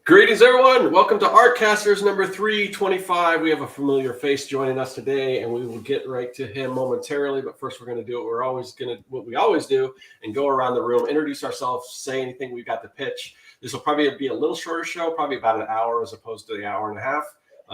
Greetings, everyone. Welcome to Artcasters number 325. We have a familiar face joining us today, and we will get right to him momentarily. But first, we're going to do what we always do, and go around the room, introduce ourselves, say anything we've got to pitch. This will probably be a little shorter show, probably about an hour as opposed to the hour and a half.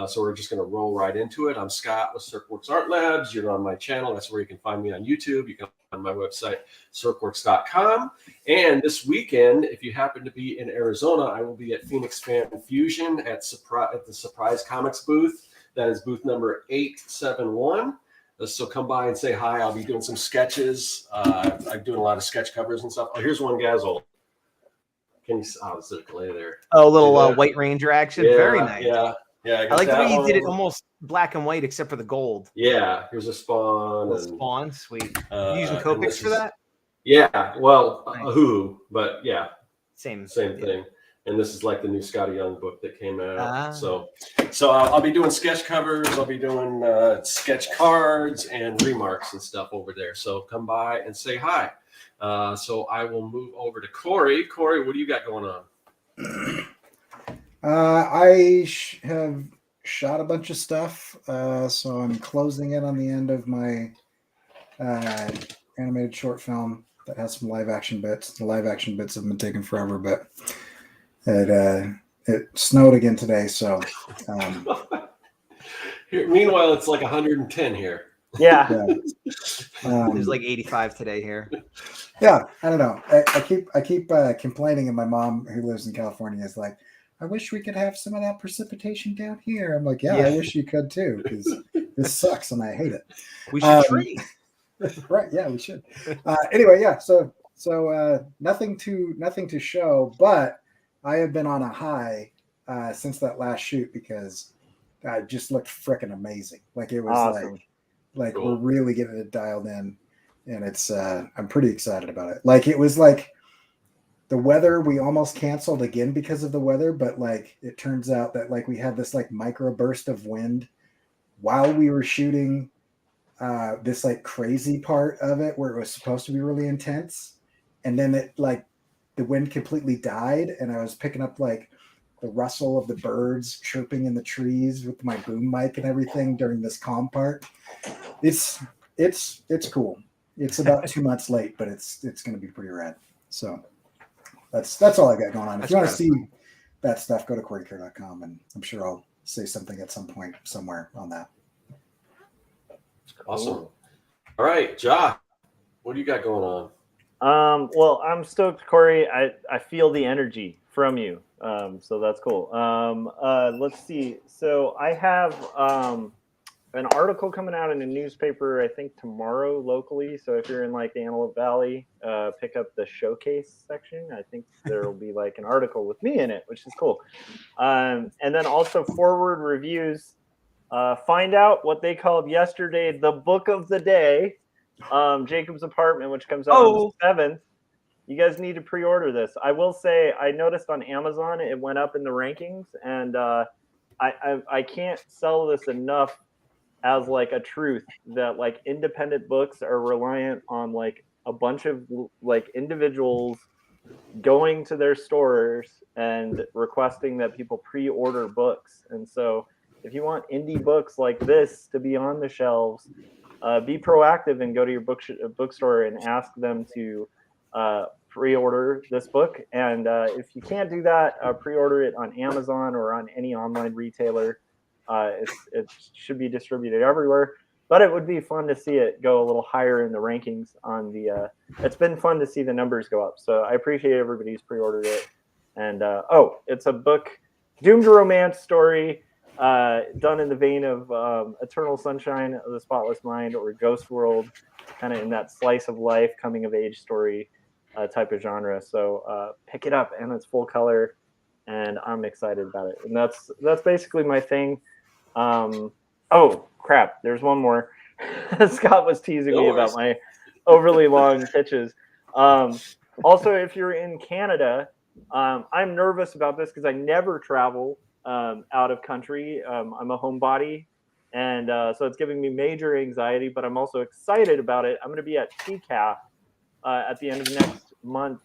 So we're just going to roll right into it. I'm Scott with Circworks Art Labs. You're on my channel. That's where you can find me on YouTube. You can find my website, circworks.com. And this weekend, if you happen to be in Arizona, I will be at Phoenix Fan Fusion at the Surprise Comics booth. That is booth number 871. So come by and say hi. I'll be doing some sketches. I'm doing a lot of sketch covers and stuff. Oh, here's one Gazbot. Can you? Oh, it's a delay there. Oh, a little White Ranger action. Yeah, very nice. Yeah, I like the way you did it almost black and white except for the gold. Yeah, here's a Spawn. Spawn, sweet. You using Copics for that? Yeah, well, Nice. but yeah, Same thing. And this is like the new Scotty Young book that came out. So Ah. I'll be doing sketch covers. I'll be doing sketch cards and remarks and stuff over there. So come by and say hi. So I will move over to Corey. Corey, what do you got going on? I have shot a bunch of stuff, so I'm closing in on the end of my animated short film that has some live action bits. The live action bits have been taking forever, but it snowed again today, so. Meanwhile, it's like 110 here. Yeah. It was like 85 today here. Yeah, I don't know. I keep complaining, and my mom, who lives in California, is like, I wish we could have some of that precipitation down here. I'm like, yeah. I wish you could too, because this sucks and I hate it. We should trade. Right? Yeah, we should. Anyway, yeah. So nothing to show, but I have been on a high since that last shoot because I just looked freaking amazing. Like it was awesome. like Cool. We're really getting it dialed in, and it's I'm pretty excited about it. Like it was like. The weather, we almost canceled again because of the weather, but like it turns out that like we had this like micro burst of wind while we were shooting this like crazy part of it where it was supposed to be really intense, and then it like the wind completely died, and I was picking up like the rustle of the birds chirping in the trees with my boom mic and everything during this calm part. It's cool. It's about 2 months late, but it's going to be pretty rad. So. That's all I got going on. If you want to see that stuff, go to CoreyCare.com, and I'm sure I'll say something at some point somewhere on that. Awesome. All right, Josh, what do you got going on? Well, I'm stoked, Corey. I feel the energy from you. So that's cool. Let's see. So I have an article coming out in a newspaper, I think tomorrow locally. So if you're in like the Antelope Valley, pick up the showcase section. I think there will be like an article with me in it, which is cool. And then also forward reviews. Find out what they called yesterday the book of the day, Jacob's Apartment, which comes out on the 7th. You guys need to pre-order this. I will say I noticed on Amazon it went up in the rankings, and I can't sell this enough as like a truth that like independent books are reliant on like a bunch of like individuals going to their stores and requesting that people pre-order books. And so if you want indie books like this to be on the shelves, be proactive and go to your bookstore and ask them to pre-order this book. And if you can't do that, pre-order it on Amazon or on any online retailer. It should be distributed everywhere, but it would be fun to see it go a little higher in the rankings on the, it's been fun to see the numbers go up. So I appreciate everybody's pre-ordered it. And, it's a book, doomed romance story, done in the vein of Eternal Sunshine of the Spotless Mind or Ghost World, kind of in that slice of life, coming of age story type of genre. So pick it up, and it's full color, and I'm excited about it. And that's basically my thing. Oh crap! There's one more. Scott was teasing me about my overly long pitches. Also, if you're in Canada, I'm nervous about this because I never travel out of country. I'm a homebody, and so it's giving me major anxiety. But I'm also excited about it. I'm going to be at TCAF at the end of next month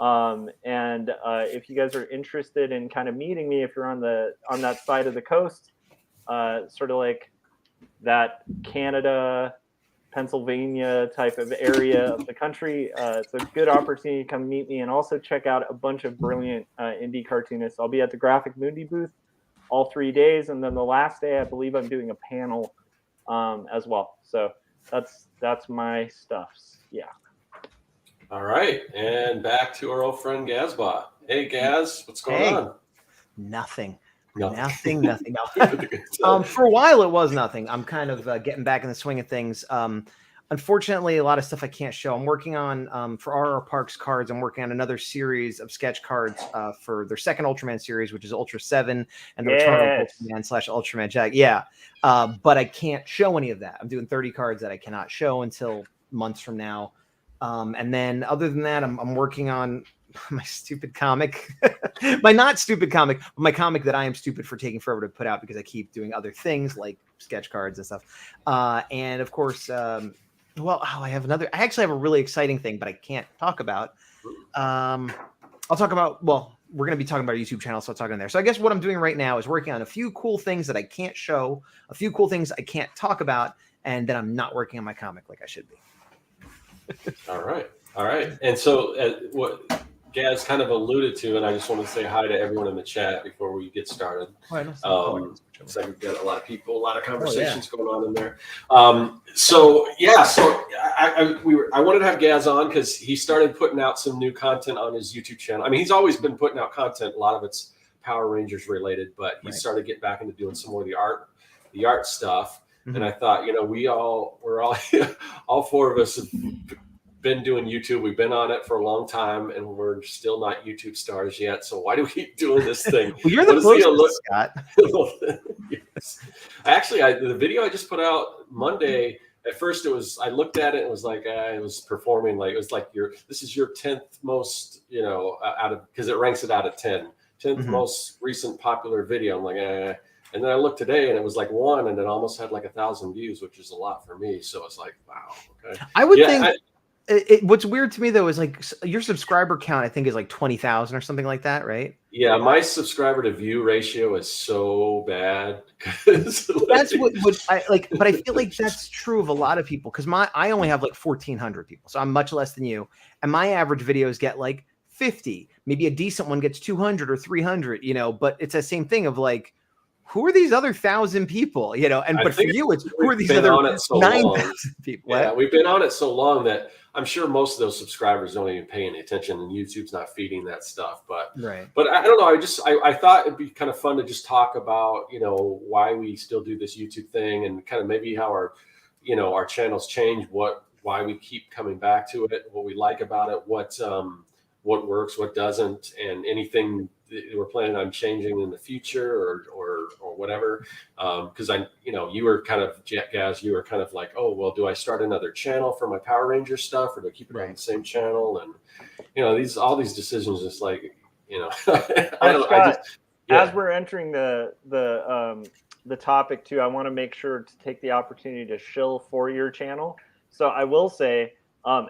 And if you guys are interested in kind of meeting me, if you're on that side of the coast, sort of like that Canada, Pennsylvania type of area of the country, it's a good opportunity to come meet me and also check out a bunch of brilliant indie cartoonists. I'll be at the Graphic Mundi booth all 3 days, and then the last day I believe I'm doing a panel as well. So that's my stuffs. Yeah. All right, and back to our old friend Gazbot. Hey Gaz, what's going on? Nothing. No. Nothing. For a while it was nothing. I'm kind of getting back in the swing of things. Unfortunately, a lot of stuff I can't show. I'm working on for RR Parks cards. I'm working on another series of sketch cards for their second Ultraman series, which is Ultra 7 and the Return of Ultraman / Ultraman Jag. Yeah, but I can't show any of that. I'm doing 30 cards that I cannot show until months from now. And then other than that, I'm working on my stupid comic, my not stupid comic, but my comic that I am stupid for taking forever to put out because I keep doing other things like sketch cards and stuff. And of course, I actually have a really exciting thing, but I can't talk about. I'll talk about, we're going to be talking about our YouTube channel, so I'll talk on there. So I guess what I'm doing right now is working on a few cool things that I can't show, a few cool things I can't talk about, and then I'm not working on my comic like I should be. All right. And so what Gaz kind of alluded to, and I just want to say hi to everyone in the chat before we get started. So we've got a lot of people, a lot of conversations going on in there. So I wanted to have Gaz on because he started putting out some new content on his YouTube channel. I mean, he's always been putting out content. A lot of it's Power Rangers related, but he started getting back into doing some more of the art stuff. And I thought, we're all four of us have been doing YouTube. We've been on it for a long time, and we're still not YouTube stars yet. So why do we keep doing this thing? Well, you're the closest, Scott. Yes. Actually, the video I just put out Monday. At first, I looked at it and it was like it was performing like it was like this is your 10th most out of, because it ranks it out of 10th most recent popular video. I'm like And then I looked today and it was like 1 and it almost had like 1,000 views, which is a lot for me. So it's like, wow. Okay. I would think what's weird to me though is like your subscriber count, I think is like 20,000 or something like that, right? Yeah. My subscriber to view ratio is so bad. That's what I like, but I feel like that's true of a lot of people. Cause I only have like 1,400 people. So I'm much less than you. And my average videos get like 50, maybe a decent one gets 200 or 300, but it's the same thing of like, who are these other 1,000 people? But for you, it's who are these other 9,000 people? Yeah, we've been on it so long that I'm sure most of those subscribers don't even pay any attention, and YouTube's not feeding that stuff. But I don't know. I thought it'd be kind of fun to just talk about why we still do this YouTube thing, and kind of maybe how our channels change, why we keep coming back to it, what we like about it, what works, what doesn't, and anything we're planning on changing in the future or whatever. Because you were kind of, Gaz, you were kind of like, oh, well, do I start another channel for my Power Ranger stuff, or do I keep it on the same channel? And all these decisions, just like as we're entering the topic too, I want to make sure to take the opportunity to shill for your channel. So I will say,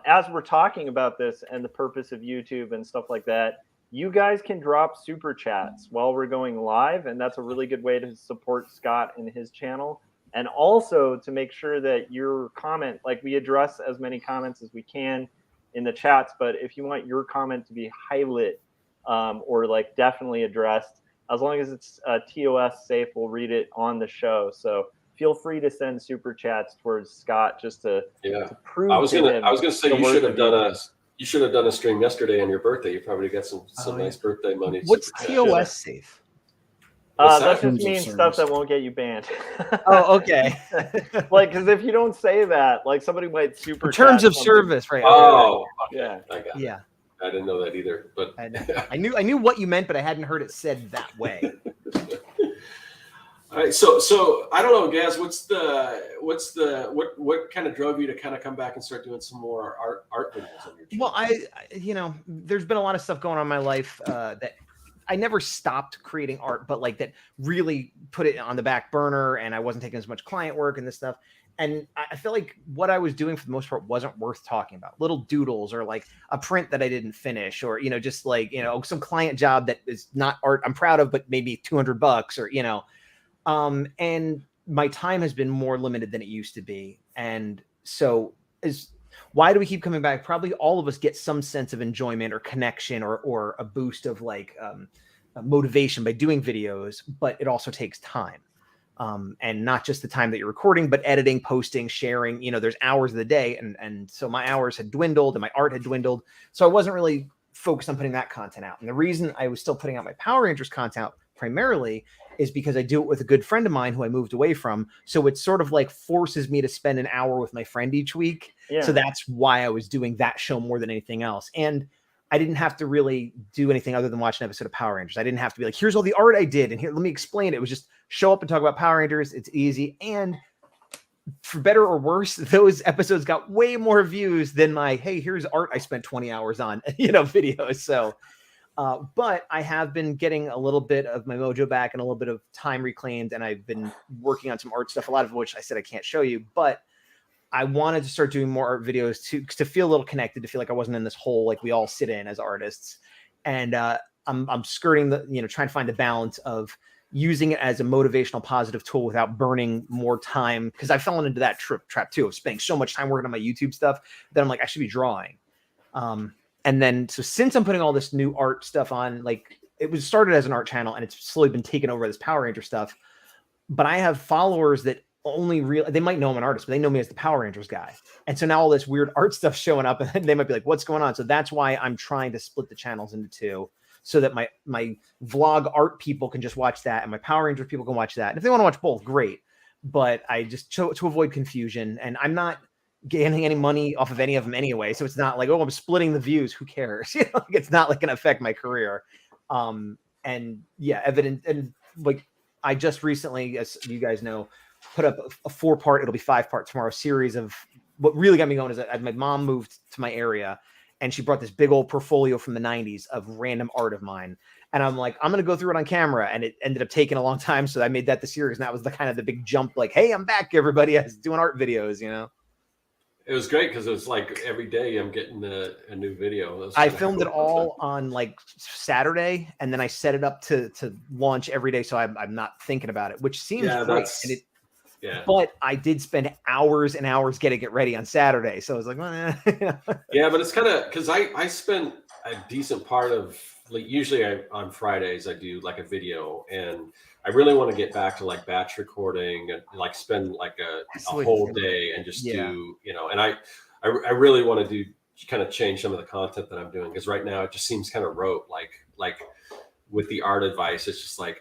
as we're talking about this and the purpose of YouTube and stuff like that, you guys can drop super chats while we're going live, and that's a really good way to support Scott and his channel. And also to make sure that your comment, like we address as many comments as we can in the chats, but if you want your comment to be highlighted or like definitely addressed, as long as it's TOS safe, we'll read it on the show. So feel free to send super chats towards Scott just to prove. I was gonna say you should have done a stream yesterday on your birthday. You probably got some nice birthday money. What's TOS safe? That just means stuff that won't get you banned. Oh, okay. Like, because if you don't say that, like somebody might super. Terms of service, right? Oh, okay. Yeah. I got it. Yeah. I didn't know that either, but I knew what you meant, but I hadn't heard it said that way. All right, so I don't know, Gaz. What kind of drove you to kind of come back and start doing some more art videos on your channel? Well, there's been a lot of stuff going on in my life that I never stopped creating art, but like that really put it on the back burner, and I wasn't taking as much client work and this stuff. And I feel like what I was doing for the most part wasn't worth talking about. Little doodles or like a print that I didn't finish, or, you know, just like, you know, some client job that is not art I'm proud of, but maybe $200 or, you know, and my time has been more limited than it used to be. And so why do we keep coming back? Probably all of us get some sense of enjoyment or connection or a boost of like motivation by doing videos, but it also takes time. And not just the time that you're recording, but editing, posting, sharing, you know, there's hours of the day. And so my hours had dwindled and my art had dwindled. So I wasn't really focused on putting that content out. And the reason I was still putting out my Power Rangers content primarily is because I do it with a good friend of mine who I moved away from. So it sort of like forces me to spend an hour with my friend each week. Yeah. So that's why I was doing that show more than anything else. And I didn't have to really do anything other than watch an episode of Power Rangers. I didn't have to be like, here's all the art I did, and here, let me explain it. It was just show up and talk about Power Rangers. It's easy. And for better or worse, those episodes got way more views than my, hey, here's art I spent 20 hours on, you know, videos. So, but I have been getting a little bit of my mojo back and a little bit of time reclaimed. And I've been working on some art stuff, a lot of which I said I can't show you, but I wanted to start doing more art videos to feel a little connected, to feel like I wasn't in this hole like we all sit in as artists. And I'm skirting the, you know, trying to find the balance of using it as a motivational, positive tool without burning more time. Because I've fallen into that trap too, of spending so much time working on my YouTube stuff that I'm like, I should be drawing. And then, so since I'm putting all this new art stuff on, like it was started as an art channel and it's slowly been taken over this Power Ranger stuff. But I have followers that they might know I'm an artist, but they know me as the Power Rangers guy. And so now all this weird art stuff showing up and they might be like, what's going on? So that's why I'm trying to split the channels into two, so that my vlog art people can just watch that and my Power Rangers people can watch that. And if they want to watch both, great. But I just to avoid confusion, and I'm not getting any money off of any of them anyway. So it's not like, oh, I'm splitting the views. Who cares? You know, it's not like going to affect my career. And yeah, evident. And like, I just recently, as you guys know, put up a 4-part, it'll be 5-part tomorrow, series of what really got me going is that my mom moved to my area and she brought this big old portfolio from the 90s of random art of mine. And I'm like, I'm going to go through it on camera. And it ended up taking a long time. So I made that the series. And that was the kind of the big jump, like, hey, I'm back, everybody. I was doing art videos, you know? It was great because it was like every day I'm getting a new video. I filmed it all on like Saturday, and then I set it up to launch every day. So I'm not thinking about it, which seems great. Yeah. But I did spend hours and hours getting it ready on Saturday. So I was like, well, yeah, but it's kind of because I spent a decent part of, like, usually on Fridays I do like a video, and I really want to get back to like batch recording and like spend like a whole day and just do, you know, and I really want to do kind of change some of the content that I'm doing, because right now it just seems kind of rote, like with the art advice. It's just like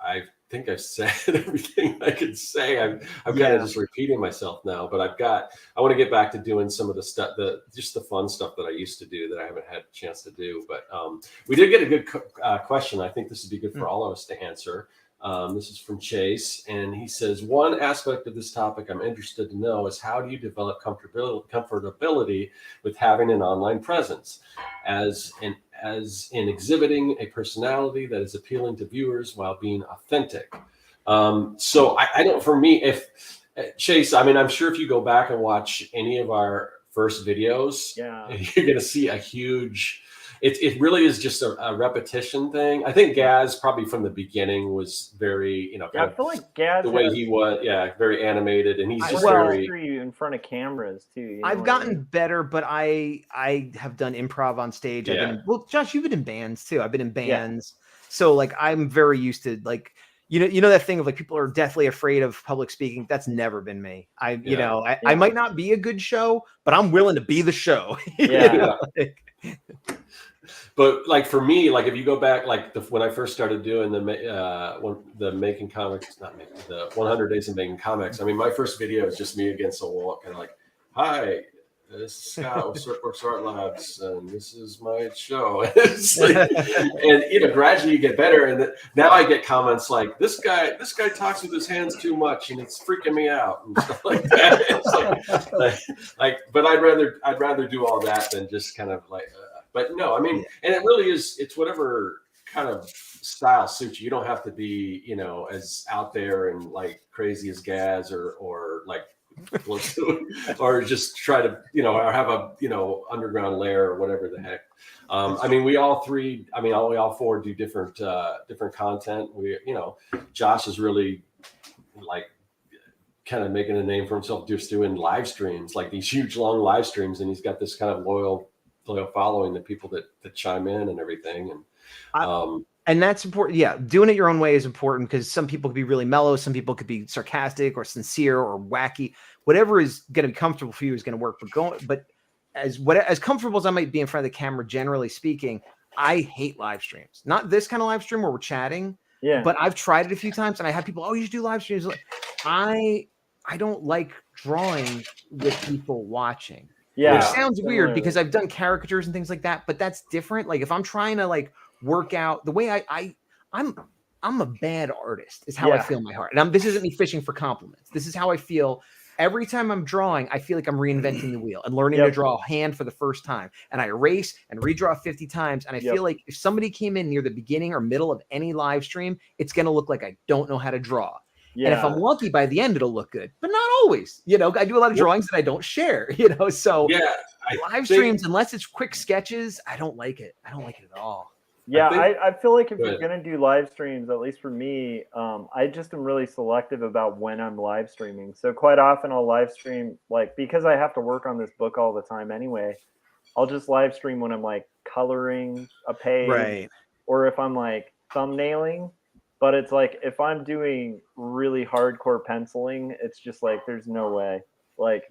I think I've said everything I could say. I'm kind of just repeating myself now, but I want to get back to doing some of the stuff, just the fun stuff that I used to do that I haven't had a chance to do. But we did get a good question. I think this would be good for all of us to answer. This is from Chase, and he says, one aspect of this topic I'm interested to know is, how do you develop comfortability with having an online presence, as in exhibiting a personality that is appealing to viewers while being authentic? So I don't, for me, if Chase, I mean, I'm sure if you go back and watch any of our first videos, you're going to see a huge, it really is just a repetition thing. I think Gaz probably from the beginning was very, you know, I feel like Gaz, the way he was, very animated, and he's just very in front of cameras too. You know, I've gotten better, but I have done improv on stage. Well, Josh, you've been in bands too. I've been in bands, so like I'm very used to, like, you know that thing of like people are deathly afraid of public speaking. That's never been me. I might not be a good show, but I'm willing to be the show. But like for me, like if you go back, like when I first started doing the making comics, the 100 days of making comics. I mean, my first video is just me against a wall, kind of like, hi, this is Scott with Circworks Art Labs, and this is my show. It's like, and you know, gradually you get better, and now I get comments like, this guy talks with his hands too much, and it's freaking me out, and stuff like that. It's like, but I'd rather do all that than just kind of like. But no, I mean, and it really is, it's whatever kind of style suits you. You don't have to be, you know, as out there and like crazy as Gaz or like close to it, or just try to, you know, or have a, you know, underground lair or whatever the heck. I mean, we all four do different content. We, you know, Josh is really like kind of making a name for himself just doing live streams, like these huge long live streams, and he's got this kind of loyal following, the people that chime in and everything. And that's important. Yeah, doing it your own way is important because some people could be really mellow, some people could be sarcastic or sincere or wacky. Whatever is going to be comfortable for you is going to work. But as comfortable as I might be in front of the camera, generally speaking, I hate live streams. Not this kind of live stream where we're chatting. Yeah. But I've tried it a few times, and I have people, oh, you should do live streams. I don't like drawing with people watching. Yeah. Which sounds weird because I've done caricatures and things like that, but that's different. Like if I'm trying to like work out the way I'm a bad artist is how I feel in my heart. And this isn't me fishing for compliments. This is how I feel. Every time I'm drawing, I feel like I'm reinventing the wheel and learning to draw a hand for the first time. And I erase and redraw 50 times. And I feel like if somebody came in near the beginning or middle of any live stream, it's going to look like I don't know how to draw. Yeah. And if I'm lucky, by the end, it'll look good, but not always. You know, I do a lot of drawings that I don't share, you know, so live streams, unless it's quick sketches, I don't like it. I don't like it at all. Yeah, I feel like if you're going to do live streams, at least for me, I just am really selective about when I'm live streaming. So quite often I'll live stream, like, because I have to work on this book all the time anyway, I'll just live stream when I'm like coloring a page or if I'm like thumbnailing. But it's like, if I'm doing really hardcore penciling, it's just like, there's no way. Like,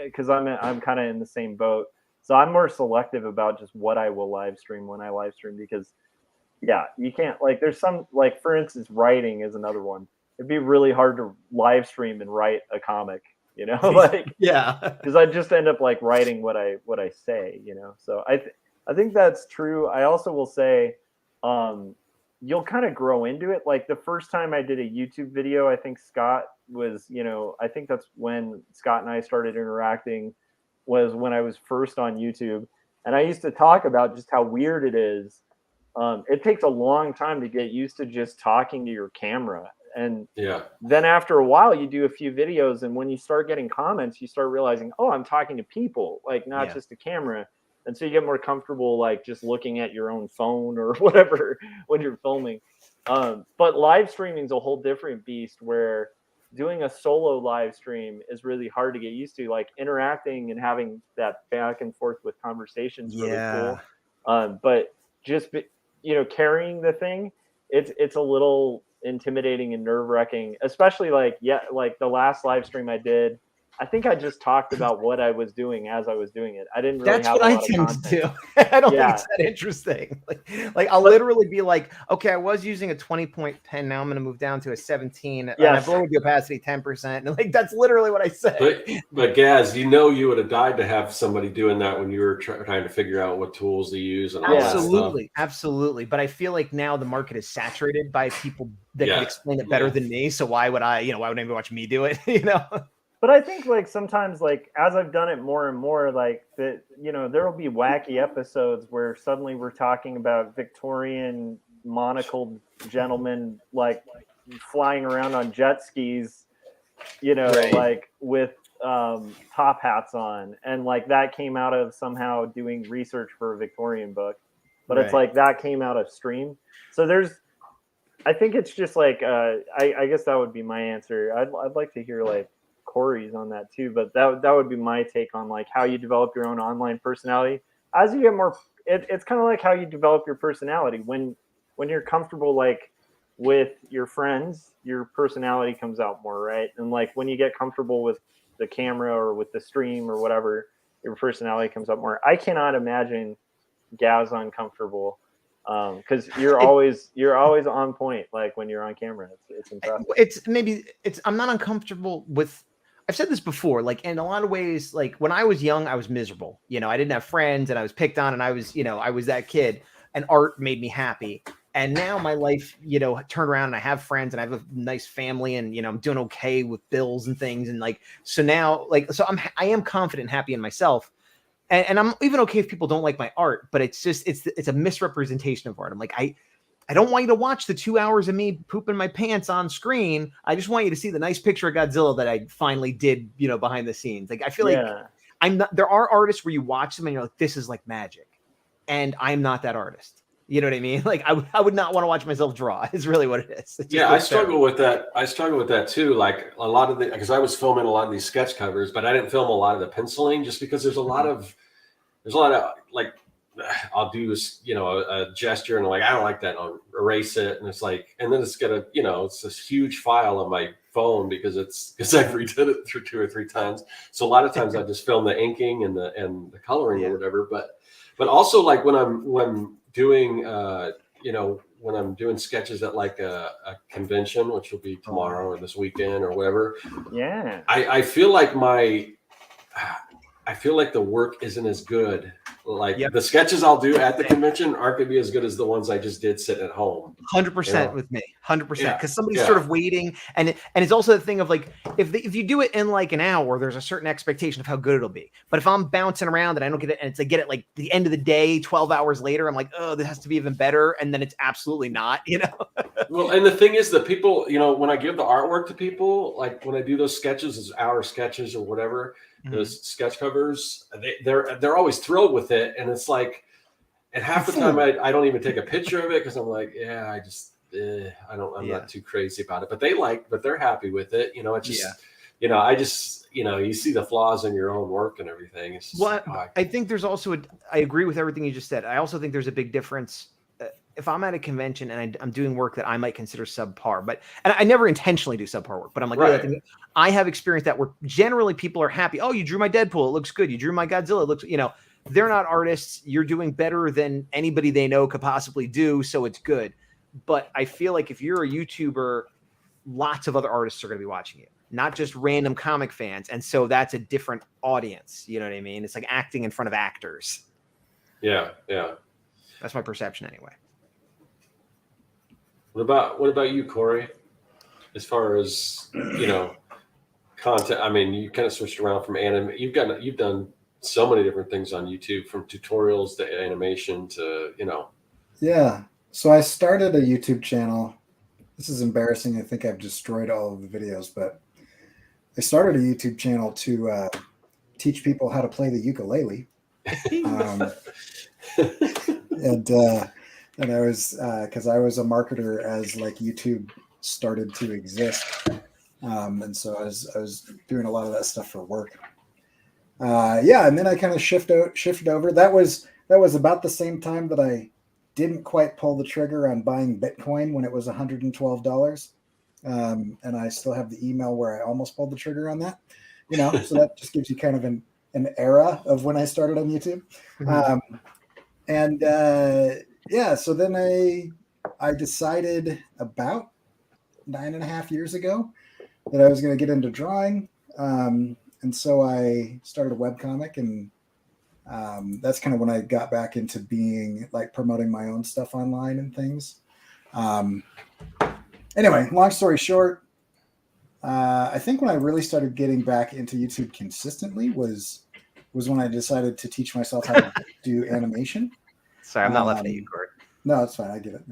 because I'm kind of in the same boat. So I'm more selective about just what I will live stream when I live stream because, you can't, like, there's some, like, for instance, writing is another one. It'd be really hard to live stream and write a comic, you know, like, because I just end up like writing what I say, you know. So I think that's true. I also will say, you'll kind of grow into it. Like the first time I did a YouTube video, I think Scott was, you know, I think that's when Scott and I started interacting, was when I was first on YouTube. And I used to talk about just how weird it is. It takes a long time to get used to just talking to your camera. And then after a while, you do a few videos. And when you start getting comments, you start realizing, oh, I'm talking to people, like not just a camera. And so you get more comfortable, like just looking at your own phone or whatever when you're filming. But live streaming is a whole different beast where doing a solo live stream is really hard to get used to. Like interacting and having that back and forth with conversations really cool. But just, you know, carrying the thing, it's a little intimidating and nerve wracking, especially like the last live stream I did. I think I just talked about what I was doing as I was doing it. I didn't really have a lot of content. That's what I tend to do. I don't think it's that interesting. Like I'll literally be like, okay, I was using a 20-point pen. Now I'm going to move down to a 17. And I've lowered the opacity 10%. And like, that's literally what I said. But Gaz, you know, you would have died to have somebody doing that when you were trying to figure out what tools to use. And all that stuff. Absolutely. But I feel like now the market is saturated by people that can explain it better than me. So why would anybody watch me do it? You know? But I think like sometimes like as I've done it more and more, like that, you know, there will be wacky episodes where suddenly we're talking about Victorian monocled gentlemen like flying around on jet skis, you know, like with top hats on, and like that came out of somehow doing research for a Victorian book, but it's like that came out of stream. So I think it's just like I guess that would be my answer. I'd like to hear like Corey's on that too, but that would be my take on like how you develop your own online personality. As you get more, it's kind of like how you develop your personality. When you're comfortable like with your friends, your personality comes out more, right? And like when you get comfortable with the camera or with the stream or whatever, your personality comes up more. I cannot imagine Gaz uncomfortable because you're always on point. Like when you're on camera, it's impressive. I'm not uncomfortable with. I've said this before, like in a lot of ways, like when I was young, I was miserable. You know, I didn't have friends and I was picked on and I was that kid, and art made me happy. And now my life, you know, turned around and I have friends and I have a nice family and, you know, I'm doing okay with bills and things. And like, so now like, so I am confident and happy in myself. And I'm even okay if people don't like my art, but it's just, it's a misrepresentation of art. I'm like, I don't want you to watch the 2 hours of me pooping my pants on screen. I just want you to see the nice picture of Godzilla that I finally did, behind the scenes. Like, I feel like there are artists where you watch them and you're like, this is like magic. And I'm not that artist. You know what I mean? Like, I would not want to watch myself draw. Is really what it is. I struggle with that. I struggle with that too. Like a lot of because I was filming a lot of these sketch covers, but I didn't film a lot of the penciling just because there's a lot of like, I'll do a gesture and like, I don't like that. I'll erase it. And it's like, and then it's gonna, it's this huge file on my phone because I've redid it through 2 or 3 times. So a lot of times I just film the inking and the coloring or whatever. But also like when I'm doing, when I'm doing sketches at like a convention, which will be tomorrow or this weekend or whatever. Yeah. I feel like the work isn't as good. Like the sketches I'll do at the convention aren't going to be as good as the ones I just did sitting at home. 100% with me, 100%. Because somebody's sort of waiting, and it's also the thing of like if you do it in like an hour, there's a certain expectation of how good it'll be. But if I'm bouncing around and I don't get it, and I get it like the end of the day, 12 hours later, I'm like, oh, this has to be even better, and then it's absolutely not. Well, and the thing is that people, when I give the artwork to people, like when I do those sketches, as hour sketches or whatever. Those sketch covers, they're always thrilled with it, and it's like, and half the time I don't even take a picture of it because I'm like, I'm not too crazy about it, but they're happy with it. It's just, you see the flaws in your own work and everything. It's just I think there's also I agree with everything you just said. I also think there's a big difference. If I'm at a convention and I'm doing work that I might consider subpar, and I never intentionally do subpar work, but I'm like, I have experienced that where generally people are happy. Oh, you drew my Deadpool. It looks good. You drew my Godzilla. It looks, they're not artists. You're doing better than anybody they know could possibly do. So it's good. But I feel like if you're a YouTuber, lots of other artists are going to be watching you, not just random comic fans. And so that's a different audience. You know what I mean? It's like acting in front of actors. Yeah. Yeah. That's my perception anyway. What about you, Corey? As far as content, I mean, you kind of switched around from anime. You've done so many different things on YouTube, from tutorials to animation to Yeah. So I started a YouTube channel. This is embarrassing. I think I've destroyed all of the videos, but I started a YouTube channel to teach people how to play the ukulele. And I was, because I was a marketer as like YouTube started to exist. And so I was doing a lot of that stuff for work. And then I kind of shifted over. That was about the same time that I didn't quite pull the trigger on buying Bitcoin when it was $112. And I still have the email where I almost pulled the trigger on that, so that just gives you kind of an era of when I started on YouTube. So then I decided about 9.5 years ago that I was going to get into drawing. And so I started a webcomic, and that's kind of when I got back into being like promoting my own stuff online and things. Anyway, long story short, I think when I really started getting back into YouTube consistently was when I decided to teach myself how to do animation. Sorry, I'm not laughing at you, Corey. No, it's fine. I get it.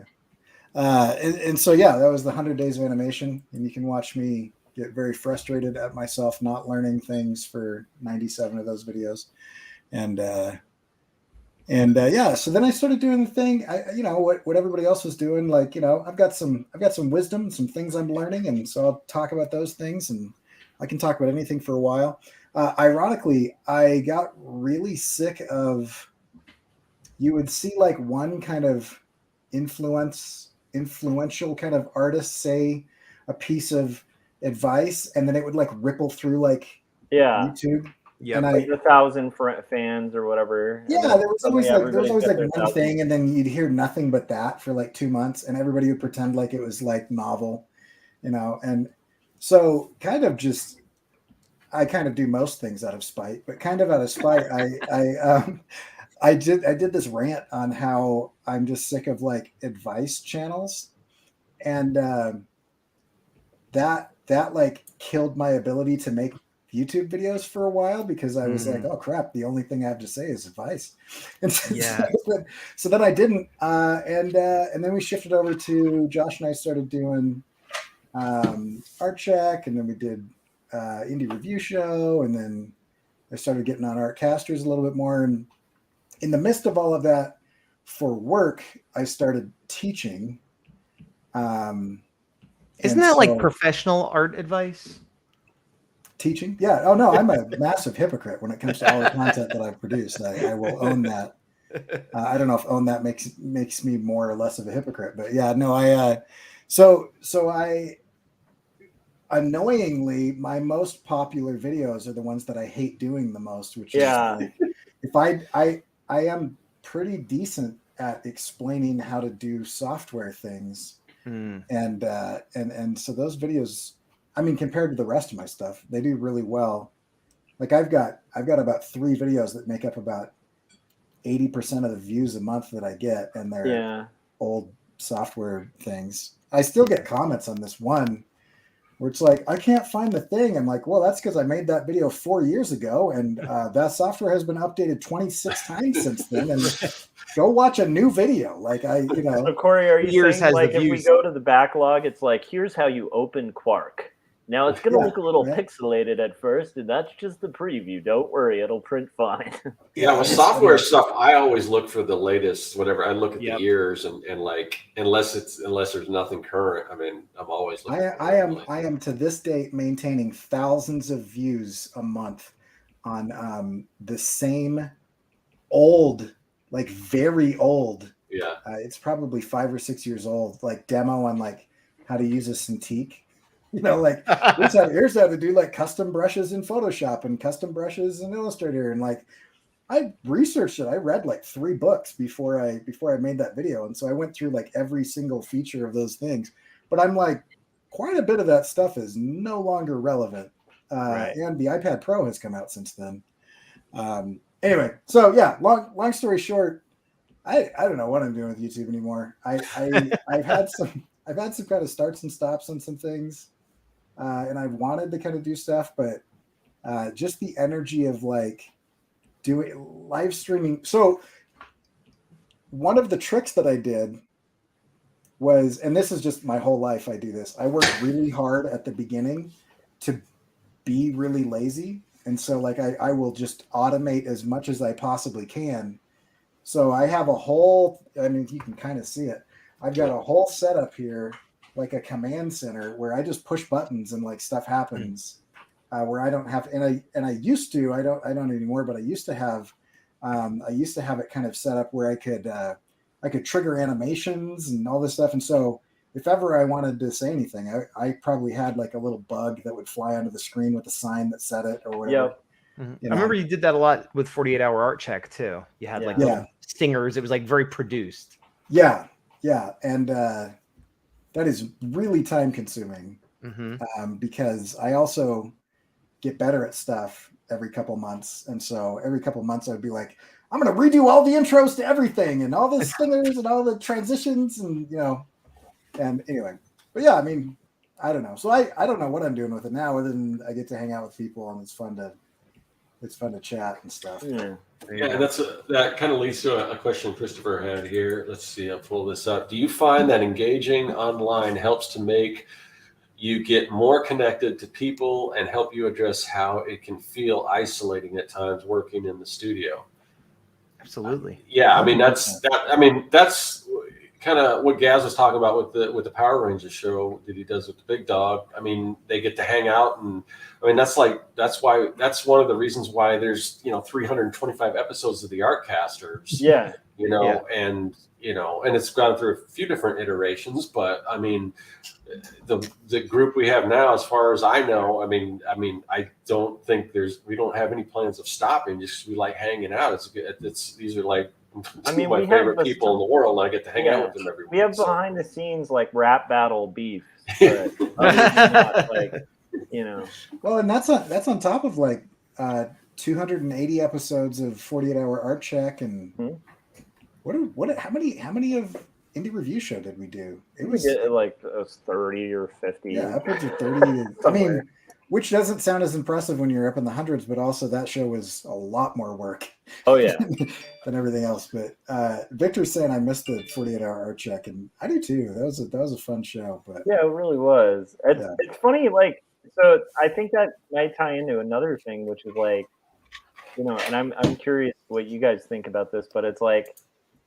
And so, that was the 100 Days of Animation. And you can watch me get very frustrated at myself not learning things for 97 of those videos. So then I started doing the thing, what everybody else was doing. Like, I've got some wisdom, some things I'm learning. And so I'll talk about those things, and I can talk about anything for a while. Ironically, I got really sick of, you would see like one kind of influential kind of artist say a piece of advice, and then it would like ripple through like YouTube. Yeah, and like 1,000 fans or whatever. Yeah, there was always like one thing, and then you'd hear nothing but that for like 2 months, and everybody would pretend like it was like novel, And so I kind of do most things out of spite, but kind of out of spite, I did this rant on how I'm just sick of like advice channels, and that like killed my ability to make YouTube videos for a while because I was like, oh crap, the only thing I have to say is advice. And so then I didn't. And then we shifted over to Josh and I started doing Art Check, and then we did Indie Review Show, and then I started getting on Artcasters a little bit more. And in the midst of all of that, for work, I started teaching. Isn't that like professional art advice? Teaching? Yeah. Oh no, I'm a massive hypocrite when it comes to all the content that I've produced. I will own that. I don't know if own that makes me more or less of a hypocrite, but yeah, no, so I annoyingly, my most popular videos are the ones that I hate doing the most, which is like, if I am pretty decent at explaining how to do software things. And so those videos, I mean, compared to the rest of my stuff, they do really well. Like I've got about 3 videos that make up about 80% of the views a month that I get, and they're old software things. I still get comments on this one where it's like, I can't find the thing. I'm like, well, that's because I made that video 4 years ago, and that software has been updated 26 times since then. And go watch a new video. Like So Corey, are you saying like if we go to the backlog, it's like, here's how you open Quark. Now it's going to look a little pixelated at first, and that's just the preview. Don't worry, it'll print fine. Yeah, with software stuff, I always look for the latest, whatever. I look at the years and like unless there's nothing current. I mean, I'm always looking. I am to this date maintaining thousands of views a month on the same old, like very old. Yeah, it's probably 5 or 6 years old. Like demo on like how to use a Cintiq. You know, like here's how to do like custom brushes in Photoshop and custom brushes in Illustrator. And like I researched it. I read like 3 books before I made that video. And so I went through like every single feature of those things. But I'm like, quite a bit of that stuff is no longer relevant. And the iPad Pro has come out since then. Anyway, so yeah, long story short, I don't know what I'm doing with YouTube anymore. I've had some kind of starts and stops on some things. And I wanted to kind of do stuff, but just the energy of like doing live streaming. So one of the tricks that I did was, and this is just my whole life, I do this. I work really hard at the beginning to be really lazy. And so like I will just automate as much as I possibly can. So I have a whole, I mean, you can kind of see it. I've got a whole setup here, like a command center where I just push buttons and like stuff happens, where I don't have, and I used to, I don't anymore, but I used to have it kind of set up where I could trigger animations and all this stuff. And so if ever I wanted to say anything, I probably had like a little bug that would fly onto the screen with a sign that said it or whatever. I remember you did that a lot with 48-hour Art Check too. You had like little stingers. It was like very produced. Yeah. And that is really time consuming because I also get better at stuff every couple months. And so every couple months I'd be like, I'm going to redo all the intros to everything and all the stingers and all the transitions and, and anyway, but yeah, I mean, I don't know. So I don't know what I'm doing with it now other than I get to hang out with people and it's fun to chat and stuff. Yeah, and that kind of leads to a question Christopher had here. Let's see, I'll pull this up. Do you find that engaging online helps to make you get more connected to people and help you address how it can feel isolating at times working in the studio? Absolutely. Yeah, I mean that's kind of what Gaz was talking about with the Power Rangers show that he does with the Big Dog. I mean, they get to hang out, and I mean that's one of the reasons why there's 325 episodes of the Artcasters. Yeah. And it's gone through a few different iterations, but I mean, the group we have now, as far as I know, I mean, I don't think we don't have any plans of stopping. Just we like hanging out. These are like two of my favorite people in the world, and I get to hang out with them every week. We have behind the scenes like rap battle beef, but not, Well, and that's on top of like 280 episodes of 48-hour Art Check and how many of Indie Review Show did we do? We did like 30 or 50. Yeah, upwards of 30. I mean, which doesn't sound as impressive when you're up in the hundreds, but also that show was a lot more work. Oh yeah. Than everything else. But Victor's saying I missed the 48-hour art check, and I do too. That was a fun show. But yeah, it really was. It's funny, like, so I think that might tie into another thing, which is like, you know, and I'm curious what you guys think about this, but it's like,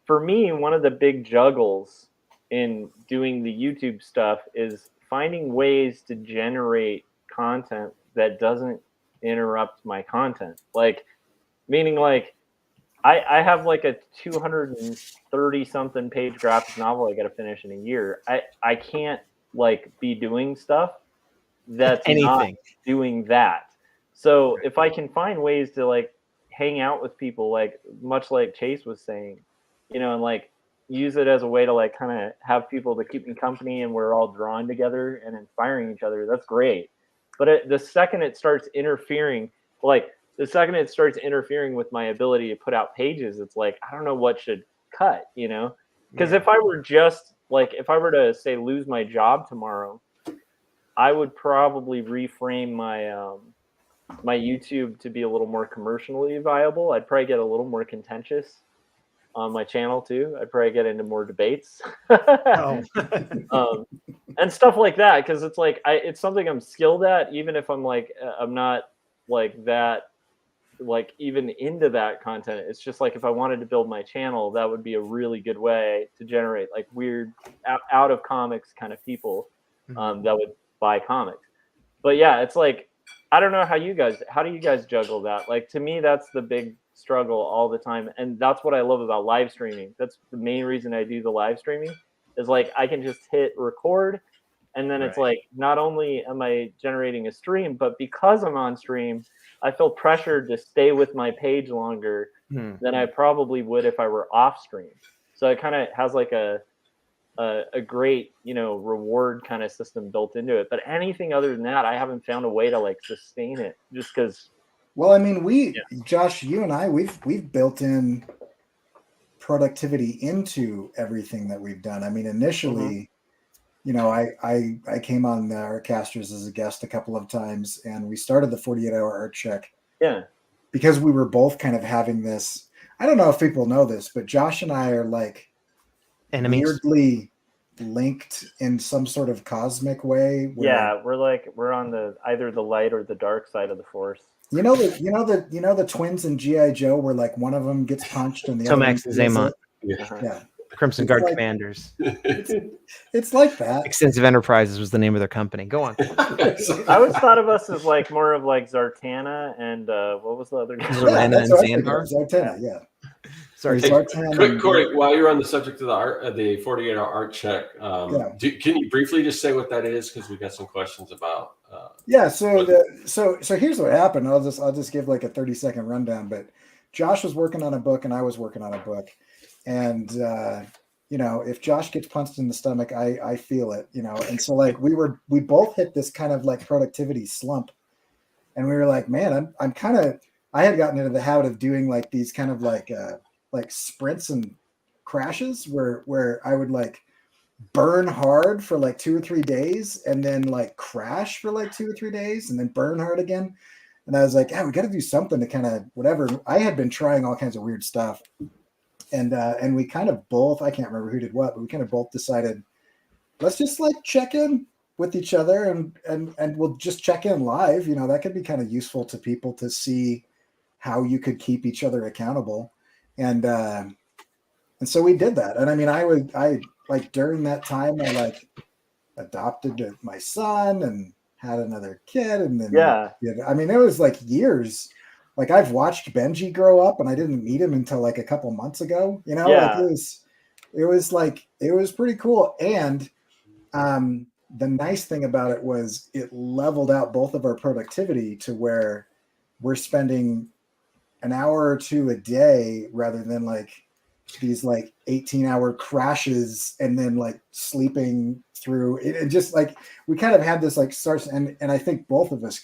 for me, one of the big juggles in doing the YouTube stuff is finding ways to generate content that doesn't interrupt my content. Like, meaning like, I have like a 230 something page graphic novel I got to finish in a year. I can't like be doing stuff that's not doing that. So if I can find ways to like hang out with people, like much like Chase was saying, you know, and like use it as a way to like kind of have people to keep me company and we're all drawing together and inspiring each other, that's great. But the second it starts interfering, with my ability to put out pages, it's like, I don't know what should cut, you know? Because if I were to say lose my job tomorrow, I would probably reframe my my YouTube to be a little more commercially viable. I'd probably get a little more contentious on my channel too. I'd probably get into more debates. And stuff like that, because it's like it's something I'm skilled at, even if I'm like I'm not like that, like even into that content. It's just like if I wanted to build my channel, that would be a really good way to generate like weird out of comics kind of people that would buy comics. But yeah, it's like, I don't know how do you guys juggle that? Like, to me, that's the big struggle all the time. And that's what I love about live streaming. That's the main reason I do the live streaming, is like I can just hit record, and then it's like, not only am I generating a stream, but because I'm on stream, I feel pressured to stay with my page longer than I probably would if I were off stream. So it kind of has like a great, you know, reward kind of system built into it. But anything other than that, I haven't found a way to like sustain it, just because. Well, I mean, Josh, you and I, we've built in productivity into everything that we've done. I mean, initially, you know, I came on the Artcasters as a guest a couple of times, and we started the 48-hour art check. Yeah. Because we were both kind of having this. I don't know if people know this, but Josh and I are like enemies, weirdly linked in some sort of cosmic way. Yeah, we're on either the light or the dark side of the Force. You know the twins in G.I. Joe, where like one of them gets punched and the other Tomax and Zaymont. Yeah. Crimson Guard Commanders. It's like that. Extensive Enterprises was the name of their company. Go on. I always thought of us as like more of like Zartana and what was the other guy? Zartana and Xandar. Zartana, yeah. Sorry, Zartana. Corey, while you're on the subject of the 48-hour art check, can you briefly just say what that is? Because we got some questions about. So here's what happened. I'll just give like a 30-second rundown. But Josh was working on a book, and I was working on a book. And you know, if Josh gets punched in the stomach, I feel it, you know. And so like we both hit this kind of like productivity slump, and we were like, man, I had gotten into the habit of doing like these kind of like sprints and crashes where I would like burn hard for like 2 or 3 days and then like crash for like 2 or 3 days and then burn hard again. And I was like, we got to do something to kind of whatever. I had been trying all kinds of weird stuff. And we kind of both, I can't remember who did what, but we kind of both decided, let's just like check in with each other and we'll just check in live. You know, that could be kind of useful to people to see how you could keep each other accountable. And so we did that. And I mean, I like during that time, I like adopted my son and had another kid. And then, I mean, it was like years. Like I've watched Benji grow up, and I didn't meet him until like a couple months ago. You know, like it was pretty cool. And the nice thing about it was it leveled out both of our productivity to where we're spending an hour or two a day rather than like these like 18-hour crashes and then like sleeping through it. And just like we kind of had this like starts, and I think both of us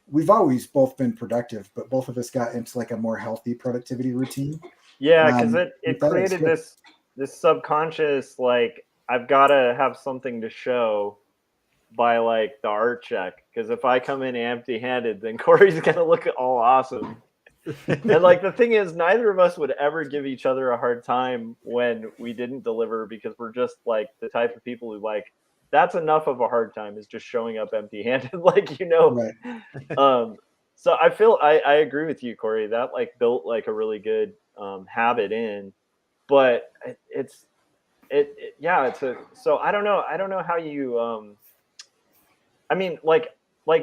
we've always both been productive, but both of us got into like a more healthy productivity routine. Yeah, because it created this subconscious, like, I've got to have something to show by like the art check, because if I come in empty-handed, then Corey's gonna look all awesome. And like the thing is, neither of us would ever give each other a hard time when we didn't deliver, because we're just like the type of people who like, that's enough of a hard time, is just showing up empty-handed, like, you know. Right. So I feel I agree with you, Corey. That like built like a really good habit in, but it's a, so I don't know how you I mean, like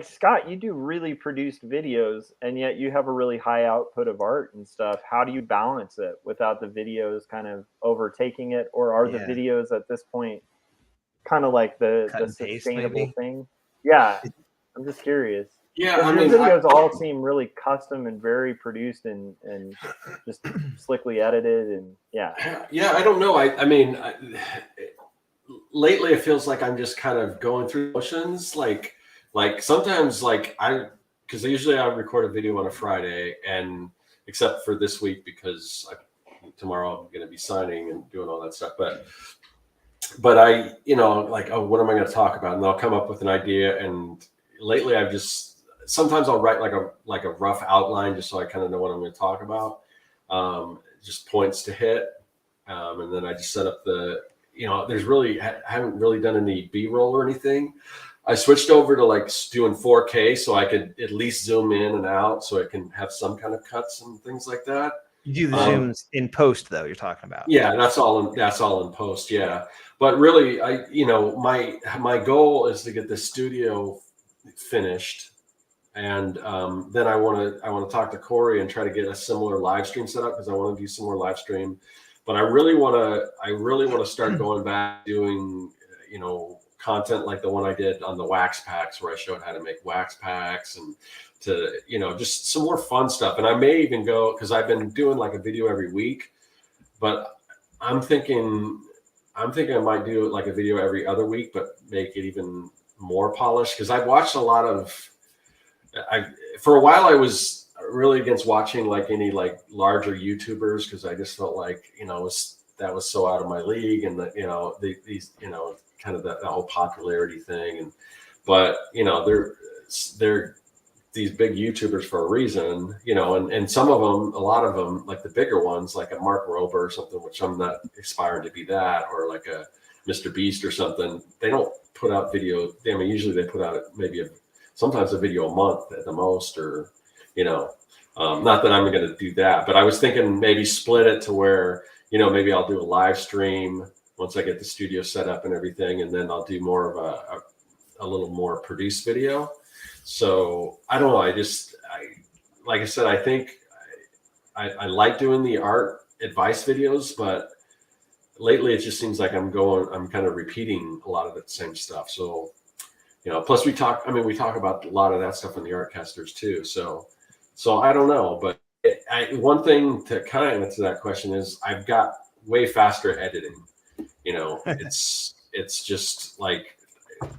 Scott, you do really produced videos, and yet you have a really high output of art and stuff. How do you balance it without the videos kind of overtaking it, or are the videos at this point kind of like the sustainable thing? Yeah, I'm just curious. Yeah, I your mean, videos all seem really custom and very produced and just slickly edited, and yeah. I don't know. I mean, lately it feels like I'm just kind of going through motions. Like sometimes, like because usually I record a video on a Friday, and except for this week because tomorrow I'm going to be signing and doing all that stuff. But I, you know, like, oh, what am I going to talk about? And I'll come up with an idea. And lately I've just, sometimes I'll write like a rough outline just so I kind of know what I'm going to talk about. Just points to hit. And then I just set up the, you know, I haven't really done any B-roll or anything. I switched over to like doing 4K so I could at least zoom in and out so it can have some kind of cuts and things like that. You do the zooms in post, though, you're talking about. Yeah, that's all in post. Yeah. But really, my goal is to get the studio finished. And then I want to talk to Corey and try to get a similar live stream set up, because I want to do some more live stream. But I really want to start going back doing, you know, content like the one I did on the wax packs, where I showed how to make wax packs, and to, you know, just some more fun stuff. And I may even go, because I've been doing like a video every week, but I'm thinking I might do like a video every other week, but make it even more polished. Because I've watched a lot of, for a while I was really against watching like any like larger YouTubers, because I just felt like, you know, that was so out of my league, and that, you know, these, you know, kind of the whole popularity thing. But you know, they're these big YouTubers for a reason, you know, and some of them, a lot of them, like the bigger ones, like a Mark Rober or something, which I'm not aspiring to be that, or like a Mr. Beast or something. They don't put out video. I mean, usually they put out maybe sometimes a video a month at the most, or, you know, not that I'm going to do that, but I was thinking maybe split it to where, you know, maybe I'll do a live stream once I get the studio set up and everything, and then I'll do more of a little more produced video. So I don't know. Like I said, I think I like doing the art advice videos, but lately it just seems like I'm kind of repeating a lot of the same stuff. So, you know, plus we talk about a lot of that stuff in the Artcasters too. So I don't know, but one thing to kind of answer that question is I've got way faster at editing. You know, it's just like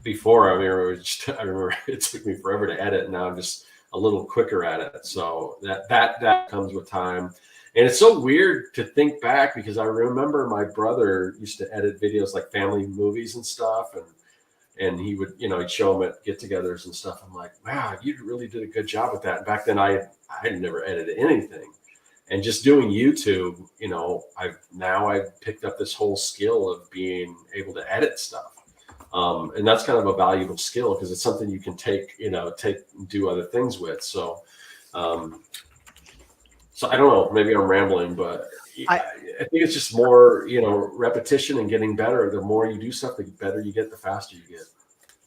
before. I remember it took me forever to edit. Now I'm just a little quicker at it. So that comes with time. And it's so weird to think back, because I remember my brother used to edit videos like family movies and stuff, and he would, you know, he'd show them at get-togethers and stuff. I'm like, wow, you really did a good job with that. And back then I had never edited anything. And just doing YouTube, you know, I've picked up this whole skill of being able to edit stuff. And that's kind of a valuable skill, because it's something you can take and do other things with. So I don't know, maybe I'm rambling, but I think it's just more, you know, repetition and getting better. The more you do stuff, the better you get, the faster you get.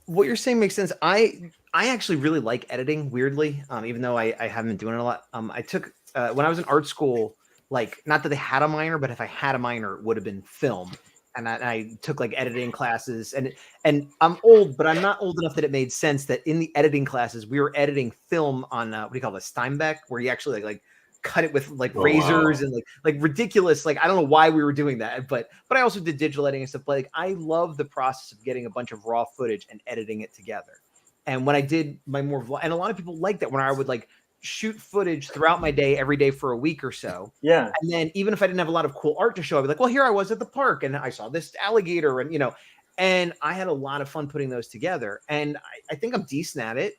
What you're saying makes sense. I actually really like editing, weirdly, even though I haven't been doing it a lot. I took, when I was in art school, like, not that they had a minor, but if I had a minor, it would have been film. And I took like editing classes, and I'm old, but I'm not old enough that it made sense that in the editing classes, we were editing film on, what do you call it, Steinbeck, where you actually like cut it with like razors and like ridiculous. Like, I don't know why we were doing that, but I also did digital editing and stuff. But like, I love the process of getting a bunch of raw footage and editing it together. And when I did my more vlog, and a lot of people like that, when I would like shoot footage throughout my day, every day for a week or so. Yeah. And then even if I didn't have a lot of cool art to show, I'd be like, well, here I was at the park and I saw this alligator, and, you know, And I had a lot of fun putting those together. And I think I'm decent at it.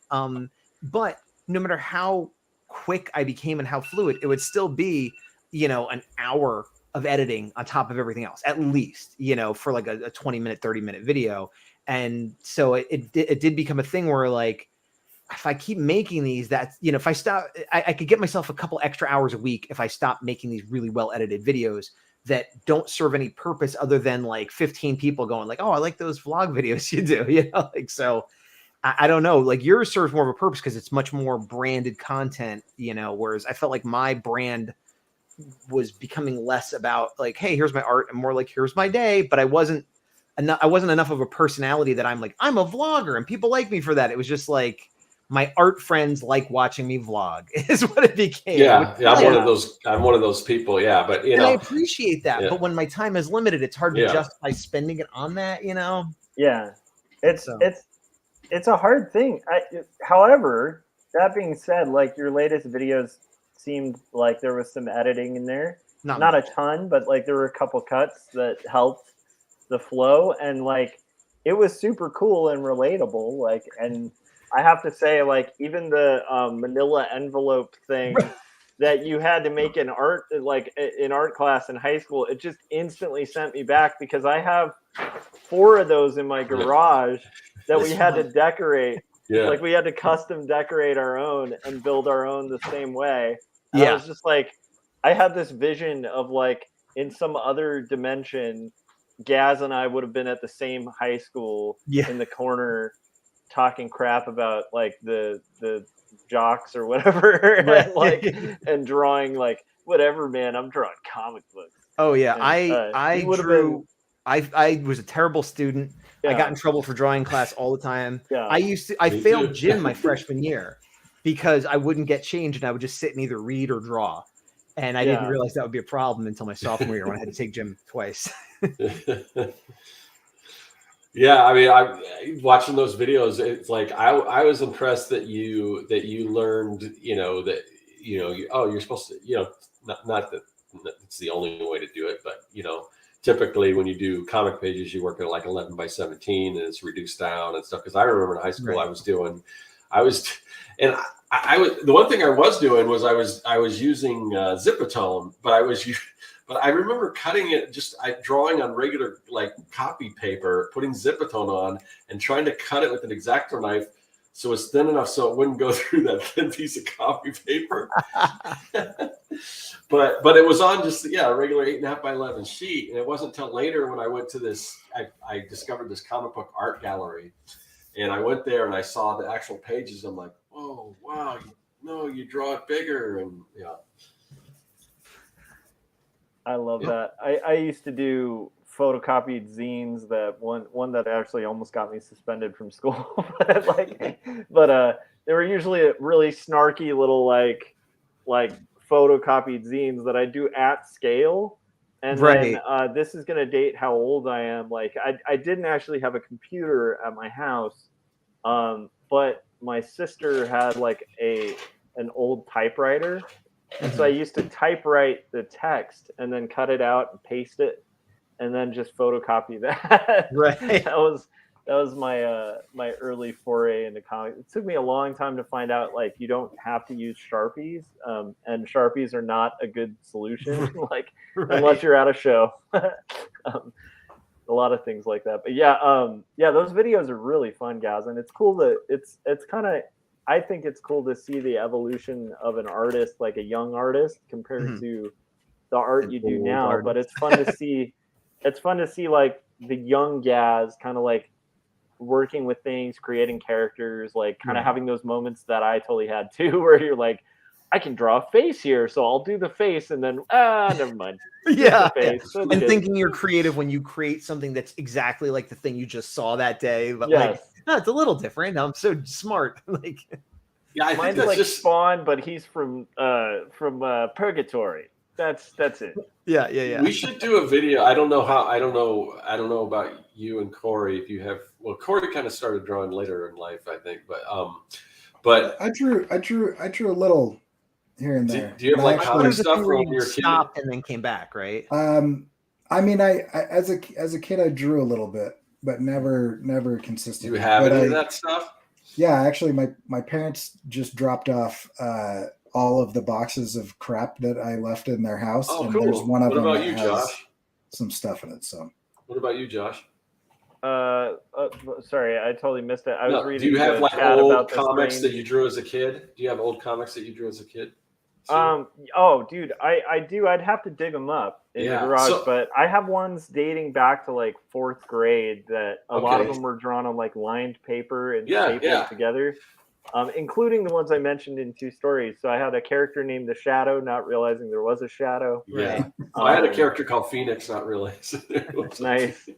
But no matter how quick I became and how fluid, it would still be, an hour of editing on top of everything else, at least, for like a 20-minute, 30-minute video. And so it did become a thing where, like, if I keep making these, that's, if I stop, I could get myself a couple extra hours a week if I stop making these really well edited videos that don't serve any purpose other than like 15 people going like, oh, I like those vlog videos you do, like, so I don't know, like yours serves more of a purpose because it's much more branded content, whereas I felt like my brand was becoming less about like, hey, here's my art, and more like, here's my day. But I wasn't enough of a personality that I'm like, I'm a vlogger and people like me for that. It was just like, my art friends like watching me vlog is what it became. Yeah, I'm one of those people. Yeah, but and I appreciate that. Yeah. But when my time is limited, it's hard to justify spending it on that. Yeah, it's a hard thing. However, that being said, like your latest videos seemed like there was some editing in there. Not a ton, but like there were a couple cuts that helped the flow, and like it was super cool and relatable. Like, and I have to say, like, even the manila envelope thing that you had to make in art class in high school, it just instantly sent me back because I have 4 of those in my garage that we had to decorate. Yeah. Like we had to custom decorate our own and build our own the same way. And I was just like, I had this vision of like in some other dimension, Gaz and I would have been at the same high school in the corner talking crap about like the jocks or whatever, and like and drawing like whatever, man. I'm drawing comic books. Oh yeah, and, I drew. I was a terrible student. I got in trouble for drawing class all the time. I failed gym my freshman year because I wouldn't get changed and I would just sit and either read or draw. And I didn't realize that would be a problem until my sophomore year when I had to take gym twice. Yeah, I mean, I watching those videos. It's like I was impressed that you learned, that you're supposed to, not that it's the only way to do it, but typically when you do comic pages, you work at like 11 by 17 and it's reduced down and stuff. Because I remember in high school, I was the one thing I was doing was I was using Zipatone, but I remember cutting it, drawing on regular like copy paper, putting Zipatone on and trying to cut it with an X-Acto knife so it's thin enough so it wouldn't go through that thin piece of copy paper. But it was on just a regular 8.5 by 11 sheet, and it wasn't until later when I went to this, I discovered this comic book art gallery, and I went there and I saw the actual pages. I'm like, oh wow, you draw it bigger, and I love that. I used to do photocopied zines. That one that actually almost got me suspended from school. but they were usually really snarky little like photocopied zines that I do at scale. And then this is going to date how old I am. Like I didn't actually have a computer at my house, but my sister had like an old typewriter. And so I used to typewrite the text and then cut it out and paste it and then just photocopy that. Right. That was my early foray into comics. It took me a long time to find out like you don't have to use Sharpies, and Sharpies are not a good solution unless you're at a show. A lot of things like that. But those videos are really fun, guys, and it's cool that it's kind of, I think it's cool to see the evolution of an artist, like a young artist, compared to the art you do now. Artist. But it's fun to see. It's fun to see like the young Gaz kind of like working with things, creating characters, like kind of having those moments that I totally had too, where you're like, I can draw a face here, so I'll do the face, and then never mind. Face. And thinking you're creative when you create something that's exactly like the thing you just saw that day, but it's a little different. I'm so smart. I think that's like just Spawn, but he's from Purgatory. That's it. Yeah. We should do a video. I don't know about you and Corey. If you have, Corey kind of started drawing later in life, I think, but I drew a little here and there. Do you have like comic stuff from your kid? Stopped and then came back, right? I mean, I as a kid I drew a little bit. never Do consistent. you have But any of that stuff? Yeah, actually, my parents just dropped off all of the boxes of crap that I left in their house, Oh, and cool. there's one of What them about that you, has Josh? some stuff in it. So, What about you, Josh? Sorry, I totally missed it. I was reading. Do you have the like chat old about the comics strange- that you drew as a kid? Do you have old comics that you drew as a kid? Oh, dude, I do. I'd have to dig them up in the garage, but I have ones dating back to like 4th grade that a lot of them were drawn on like lined paper and stapled together, including the ones I mentioned in 2 stories. So I had a character named the Shadow, not realizing there was a shadow. Yeah, I had a character called Phoenix, not realizing there was nice.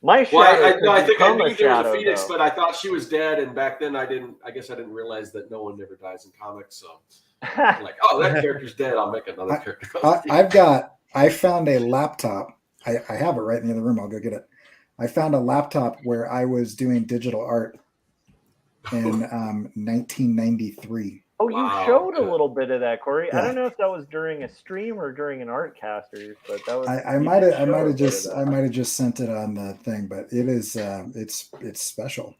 My shadow. I think I knew there was a shadow, Phoenix, though. but I thought she was dead, and back then I guess I didn't realize that no one ever dies in comics. So I'm like, oh, that character's dead. I'll make another character. I found a laptop. I have it right in the other room. I'll go get it. I found a laptop where I was doing digital art in 1993. Oh, you showed a little bit of that, Corey. Yeah. I don't know if that was during a stream or during an Artcasters, but that was. I might have just sent it on the thing, but it is it's special.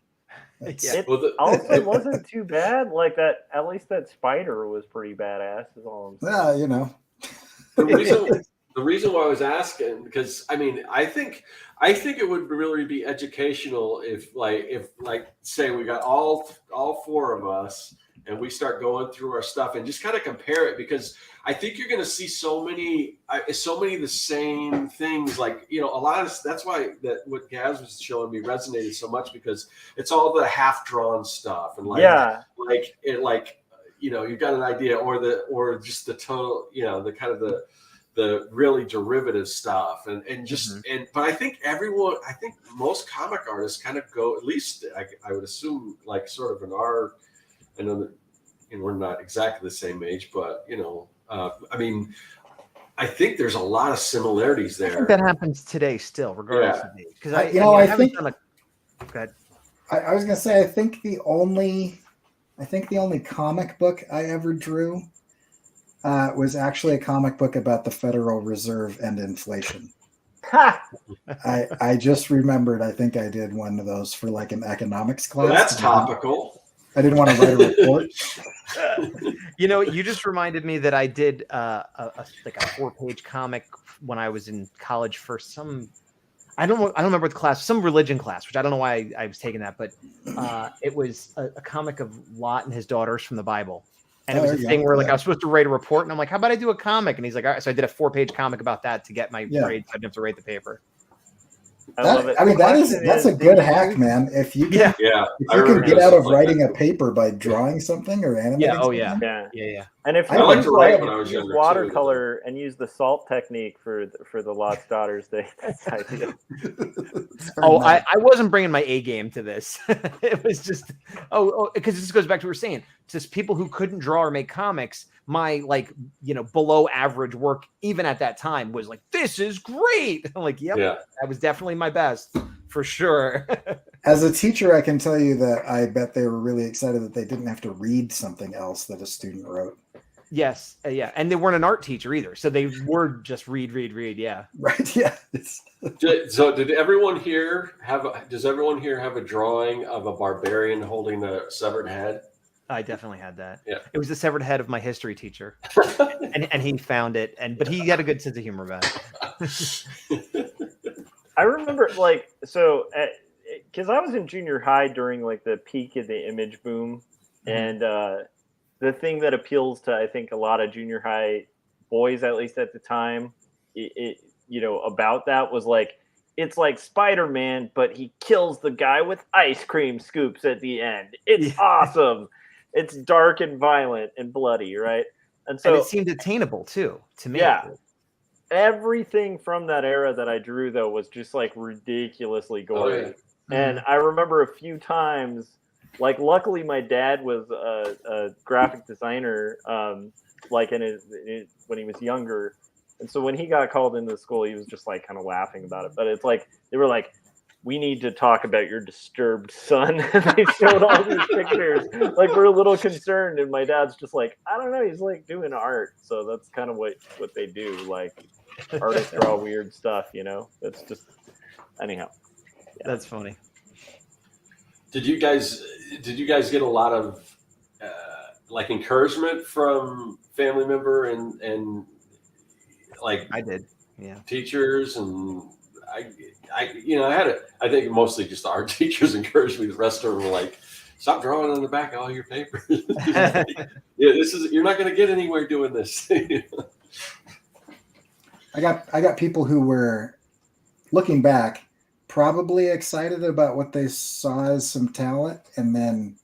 It also wasn't too bad. Like that, at least that spider was pretty badass. Is all I'm saying. Yeah, you know. The reason why I was asking, because I mean, I think it would really be educational if say we got all 4 of us and we start going through our stuff and just kind of compare it, because I think you're going to see so many of the same things. Like, a lot of that's why what Gaz was showing me resonated so much, because it's all the half drawn stuff and you've got an idea or just the total, the kind of the really derivative stuff and but I think most comic artists kind of go, at least I would assume, like sort of I know that we're not exactly the same age, but I mean, I think there's a lot of similarities there. I think that happens today still, regardless of age. Because I think go ahead. I was gonna say I think the only comic book I ever drew was actually a comic book about the Federal Reserve and inflation. I just remembered. I think I did one of those for like an economics class. Well, that's topical. I didn't want to write a report. You just reminded me that I did a 4-page comic when I was in college for some. I don't remember the class, some religion class, which I don't know why I was taking that, but it was a comic of Lot and his daughters from the Bible. And it was a thing where I was supposed to write a report, and I'm like, how about I do a comic? And he's like, all right. So I did a 4-page comic about that to get my grade, so I didn't have to write the paper. I love it. I mean, that's a good hack, man. If you can, get out of writing a paper by drawing something or animating something. Yeah. And if you use watercolor and use the salt technique for the Lot's daughters, that's ideal. I wasn't bringing my A game to this. It was just because this goes back to what we were saying. Just people who couldn't draw or make comics. My below average work, even at that time, was like, this is great. I'm like, yep, that was definitely my best for sure. As a teacher, I can tell you that I bet they were really excited that they didn't have to read something else that a student wrote. Yes, and they weren't an art teacher either, so they were just read. Yeah, right. Yeah. So, does everyone here have a drawing of a barbarian holding a severed head? I definitely had that. Yeah, it was the severed head of my history teacher, and he found it, but he had a good sense of humor about it. I remember, because I was in junior high during the peak of the image boom, and the thing that appeals to I think a lot of junior high boys, at least at the time, about that was it's like Spider-Man, but he kills the guy with ice cream scoops at the end. It's awesome. It's dark and violent and bloody, right? And so it seemed attainable too to me. Yeah. Everything from that era that I drew though was just ridiculously gory. Oh, yeah. And I remember a few times, luckily my dad was a graphic designer, when he was younger. And so when he got called into school, he was just kind of laughing about it. But it's they were like, we need to talk about your disturbed son. They showed all these pictures. We're a little concerned. And my dad's just I don't know. He's doing art. So that's kind of what they do. Artists draw weird stuff, That's just, anyhow. That's funny. Did you guys get a lot of like encouragement from family member and like I did, yeah. teachers? And I I think mostly just the art teachers encouraged me. The rest of them were like, stop drawing on the back of all your papers. You're not going to get anywhere doing this. I got people who were looking back, probably excited about what they saw as some talent, and then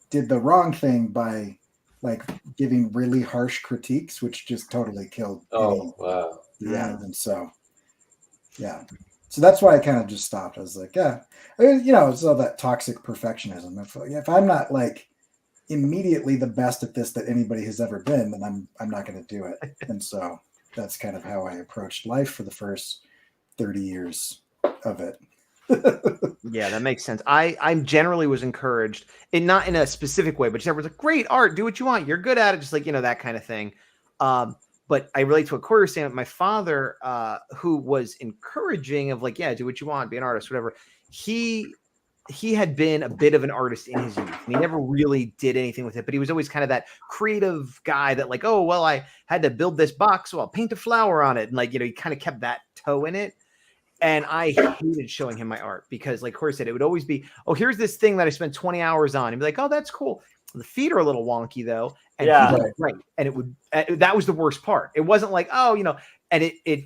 did the wrong thing by like giving really harsh critiques, which just totally killed. Wow. Yeah, and so that's why I kind of just stopped. I was like, it's all that toxic perfectionism. If I'm not like immediately the best at this that anybody has ever been, then I'm not going to do it. And so that's kind of how I approached life for the first 30 years of it. Yeah, that makes sense. I generally was encouraged, and not in a specific way, but just everyone's like, great art, do what you want, you're good at it, just like, that kind of thing. But I relate to what Corey was saying. My father, who was encouraging of like, yeah, do what you want, be an artist, whatever. He had been a bit of an artist in his youth, and he never really did anything with it, but he was always kind of that creative guy that like, oh, well, I had to build this box, so I'll paint a flower on it. And like, he kind of kept that toe in it. And I hated showing him my art because, like Corey said, it would always be, oh, here's this thing that I spent 20 hours on. And be like, oh, that's cool. The feet are a little wonky though. And right. And it would, that was the worst part. It wasn't like, oh, and it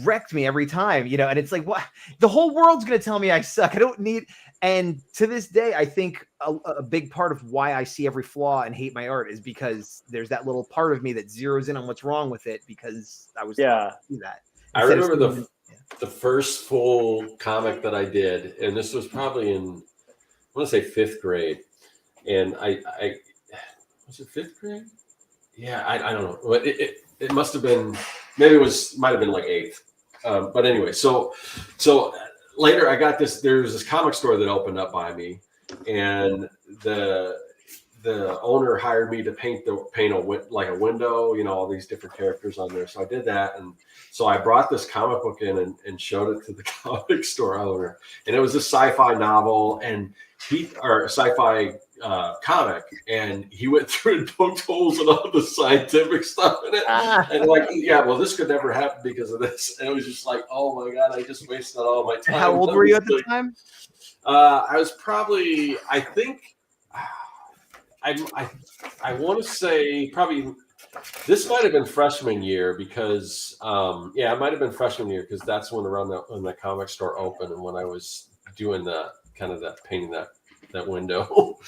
wrecked me every time, and it's like, what? The whole world's going to tell me I suck. I don't need. And to this day, I think a big part of why I see every flaw and hate my art is because there's that little part of me that zeroes in on what's wrong with it because I was taught to do that. I remember the first full comic that I did, and this was probably in, I want to say 5th grade. And I was it 5th grade? Yeah, I don't know. But it must have been, maybe might have been like 8th. But anyway, so later I got this, there was this comic store that opened up by me, and the owner hired me to paint a window, all these different characters on there. So I did that. And so I brought this comic book in and showed it to the comic store owner. And it was a sci-fi novel or sci-fi comic. And he went through and poked holes in all the scientific stuff in it. And like, yeah, well, this could never happen because of this. And it was just like, oh my God, I just wasted all my time. How old were you at the time? I was probably, I think, I want to say probably this might have been freshman year because it might have been freshman year because that's when when the comic store opened and when I was doing that painting that window.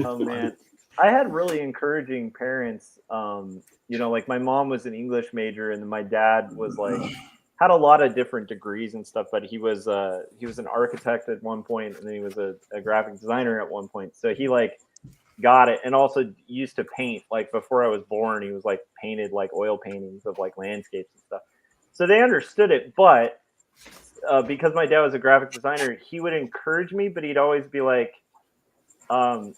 Oh man, I had really encouraging parents. Like my mom was an English major and my dad was like had a lot of different degrees and stuff, but he was an architect at one point and then he was a graphic designer at one point. So he like got it, and also used to paint. Like before I was born, he was like painted like oil paintings of like landscapes and stuff. So they understood it, but because my dad was a graphic designer, he would encourage me, but he'd always be like, kind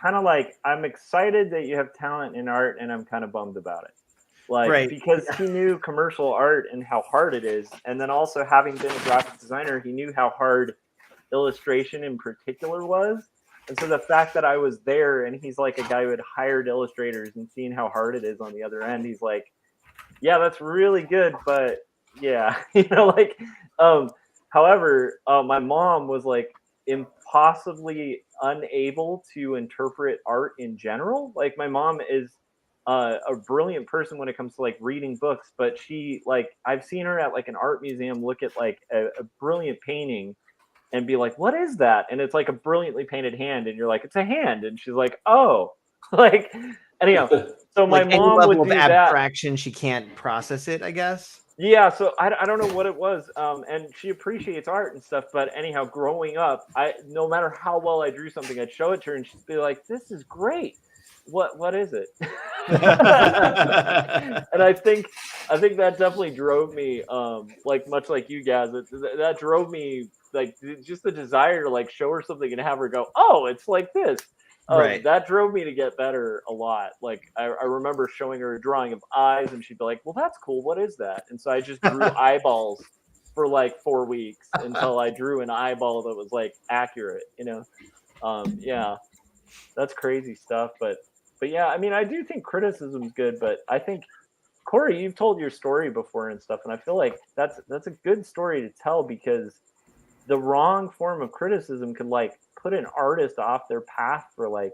of like, I'm excited that you have talent in art, and I'm kind of bummed about it. Like, right. Because he knew commercial art and how hard it is, and then also having been a graphic designer, he knew how hard illustration in particular was. And so the fact that I was there and he's like a guy who had hired illustrators and seen how hard it is on the other end, he's like, yeah, that's really good. But yeah, however, my mom was like impossibly unable to interpret art in general. Like my mom is a brilliant person when it comes to like reading books, but she like, I've seen her at like an art museum, look at like a brilliant painting and be like, what is that? And it's like a brilliantly painted hand. And you're like, it's a hand. And she's like, oh, like, anyhow. So my like mom would do abstraction, she can't process it, I guess. Yeah. So I don't know what it was. And she appreciates art and stuff. But anyhow, growing up, no matter how well I drew something, I'd show it to her and she'd be like, this is great. What is it? And I think that definitely drove me, like much like you guys, that drove me like just the desire to like show her something and have her go, oh, it's like this. Right. That drove me to get better a lot. Like I remember showing her a drawing of eyes and she'd be like, well, that's cool. What is that? And so I just drew eyeballs for like 4 weeks until I drew an eyeball that was like accurate, yeah, that's crazy stuff. But yeah, I mean, I do think criticism's good, but I think, Corey, you've told your story before and stuff, and I feel like that's a good story to tell, because the wrong form of criticism can like put an artist off their path for like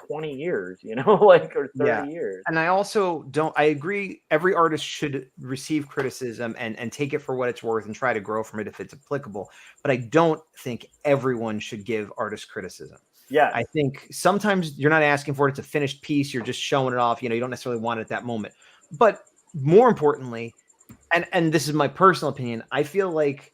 20 years, like, or 30 years. And I also I agree. Every artist should receive criticism and take it for what it's worth and try to grow from it if it's applicable. But I don't think everyone should give artists criticism. Yeah. I think sometimes you're not asking for it. It's a finished piece. You're just showing it off. You don't necessarily want it at that moment. But more importantly, and this is my personal opinion, I feel like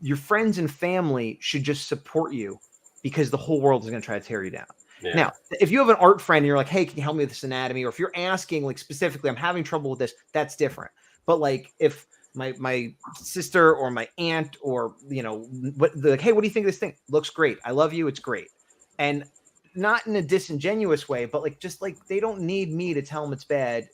your friends and family should just support you, because the whole world is going to try to tear you down. Yeah. Now, if you have an art friend and you're like, hey, can you help me with this anatomy? Or if you're asking like specifically, I'm having trouble with this, that's different. But like if my sister or my aunt or, they're like, hey, what do you think of this thing? Looks great. I love you. It's great. And not in a disingenuous way, but like, just like, they don't need me to tell them it's bad.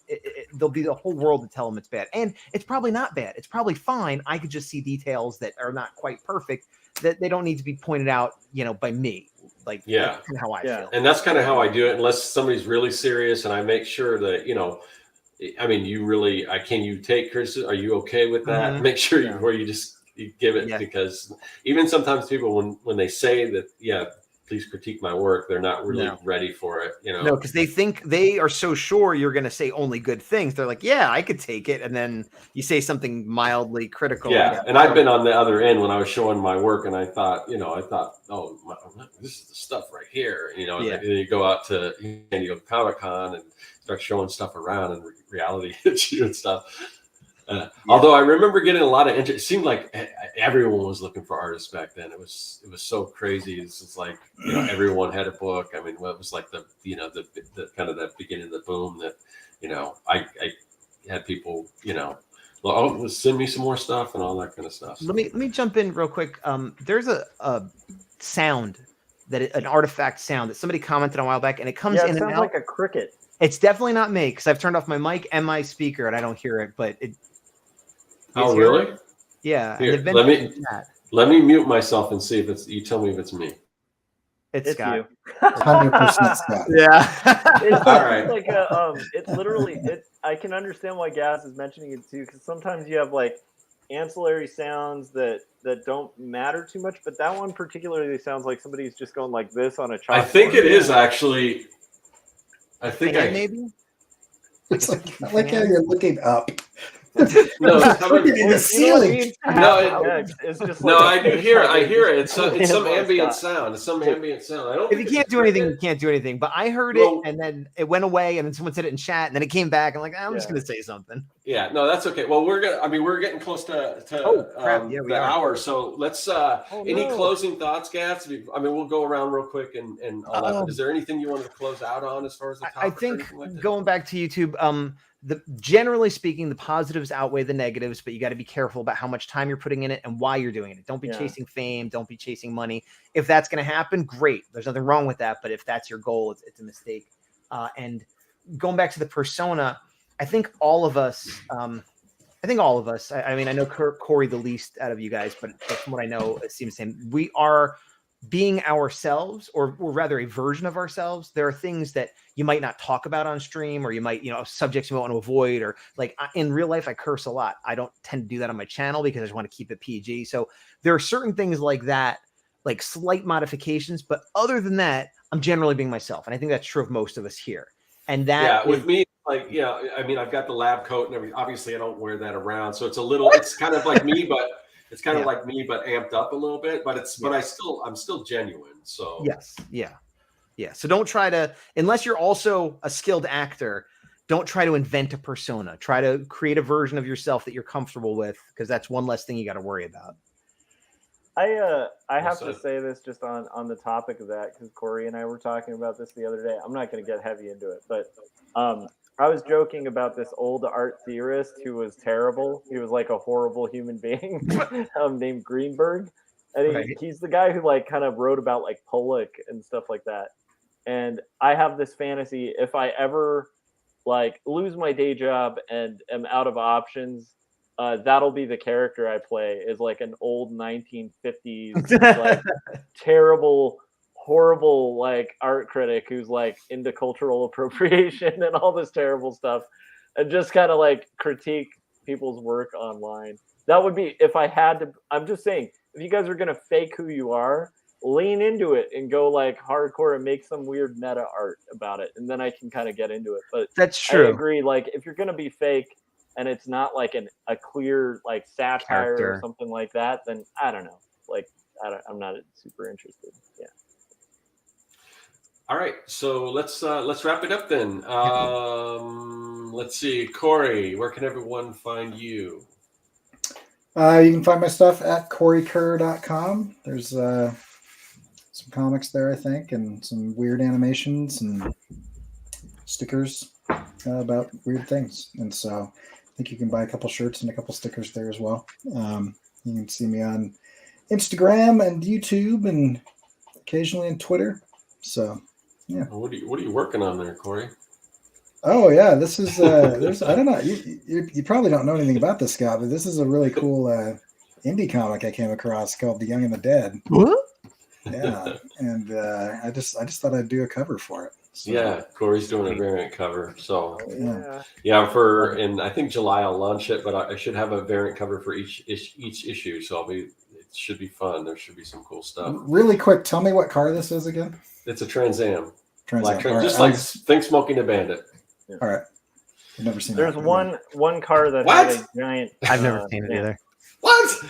There'll be the whole world to tell them it's bad. And it's probably not bad. It's probably fine. I could just see details that are not quite perfect, that they don't need to be pointed out, by me. Like, yeah, that's kind of how I feel. And that's kind of how I do it, unless somebody's really serious and I make sure that, I mean, can you take criticism? Are you okay with that? Mm-hmm. Make sure you give it, because even sometimes people, when they say that, please critique my work, they're not really ready for it, No, because they think they are so sure you're going to say only good things. They're like, yeah, I could take it. And then you say something mildly critical. Yeah. And I've been on the other end when I was showing my work, and I thought, oh, this is the stuff right here. And then you go out to San Diego Comic-Con and start showing stuff around, and reality hits you and stuff. Although I remember getting a lot of interest. It seemed like everyone was looking for artists back then. It was so crazy. It's just like, everyone had a book. I mean, it was like the kind of that beginning of the boom that, I had people, send me some more stuff and all that kind of stuff. So. Let me jump in real quick. There's a sound an artifact sound that somebody commented on a while back, and it comes in and out. It sounds like a cricket. It's definitely not me, because I've turned off my mic and my speaker and I don't hear it, but it. Oh, really? Yeah. Here, let me mute myself and see if it's. You tell me if it's me. It's Scott. You. 100% Scott. Yeah. It's all right. Like it's literally. I can understand why Gaz is mentioning it too, because sometimes you have like ancillary sounds that don't matter too much, but that one particularly sounds like somebody's just going like this on a chalkboard. I think it is actually. I think maybe. It's like how you're looking up. No, it's coming in the ceiling. It's just no, like I do hear it. I hear it. It's some ambient sound. It's some ambient sound. I don't. If you can't do anything, you can't do anything. But I heard it, and then it went away, and then someone said it in chat, and then it came back. I'm like, I'm just gonna say something. Yeah, no, that's okay. Well, we're getting close to the hour. So let's. Any closing thoughts, Gats? I mean, we'll go around real quick and all that. But is there anything you wanted to close out on as far as the topic? I think going back to YouTube, generally speaking, the positives outweigh the negatives, but you got to be careful about how much time you're putting in it and why you're doing it. Don't be chasing fame. Don't be chasing money. If that's going to happen, great. There's nothing wrong with that. But if that's your goal, it's a mistake. And going back to the persona, I think all of us, I mean, I know Corey the least out of you guys, but from what I know, it seems the same. We are being ourselves, or rather a version of ourselves. There are things that you might not talk about on stream, or you might, subjects you might want to avoid, or like in real life, I curse a lot. I don't tend to do that on my channel because I just want to keep it PG. So there are certain things like that, like slight modifications, but other than that, I'm generally being myself. And I think that's true of most of us here. And that with me, like, I mean, I've got the lab coat and everything. Obviously I don't wear that around. So it's kind of like me, but it's kind of like me, but amped up a little bit, but I'm still genuine. So yes. Yeah. So don't try to, unless you're also a skilled actor, don't try to invent a persona. Try to create a version of yourself that you're comfortable with, because that's one less thing you got to worry about. I have to say this just on the topic of that, because Corey and I were talking about this the other day. I'm not going to get heavy into it, but I was joking about this old art theorist who was terrible. He was like a horrible human being named Greenberg. And he's the guy who like kind of wrote about like Pollock and stuff like that. And I have this fantasy, if I ever like lose my day job and am out of options, that'll be the character I play, is like an old 1950s like terrible, horrible like art critic who's like into cultural appropriation and all this terrible stuff, and just kind of like critique people's work online. That would be if I had to. I'm just saying, if you guys are gonna fake who you are, lean into it and go like hardcore and make some weird meta art about it, and then I can kind of get into it. But That's true. I agree. Like if you're gonna be fake and it's not like a clear like satire Character. or something like that, then I don't know. Like I'm not super interested. Yeah. All right, so let's wrap it up then. Let's see, Corey, where can everyone find you? You can find my stuff at CoreyKerr.com. There's some comics there, I think, and some weird animations and stickers about weird things. And so I think you can buy a couple shirts and a couple stickers there as well. You can see me on Instagram and YouTube and occasionally on Twitter. So, yeah. What are you working on there, Corey? Oh yeah, this is there's I don't know, you probably don't know anything about this, Scott, but this is a really cool indie comic I came across called The Young and the Dead. What? Yeah, and I just thought I'd do a cover for it. So, Yeah, Corey's doing a variant cover. So yeah. in I think July I'll launch it, but I should have a variant cover for each issue. So it should be fun. There should be some cool stuff. Really quick, tell me what car this is again. It's a Trans Am. Right, just like Think Smoking a Bandit. Yeah. All right. I've never seen There's that. one car that What? had a giant. I've never seen it either. What?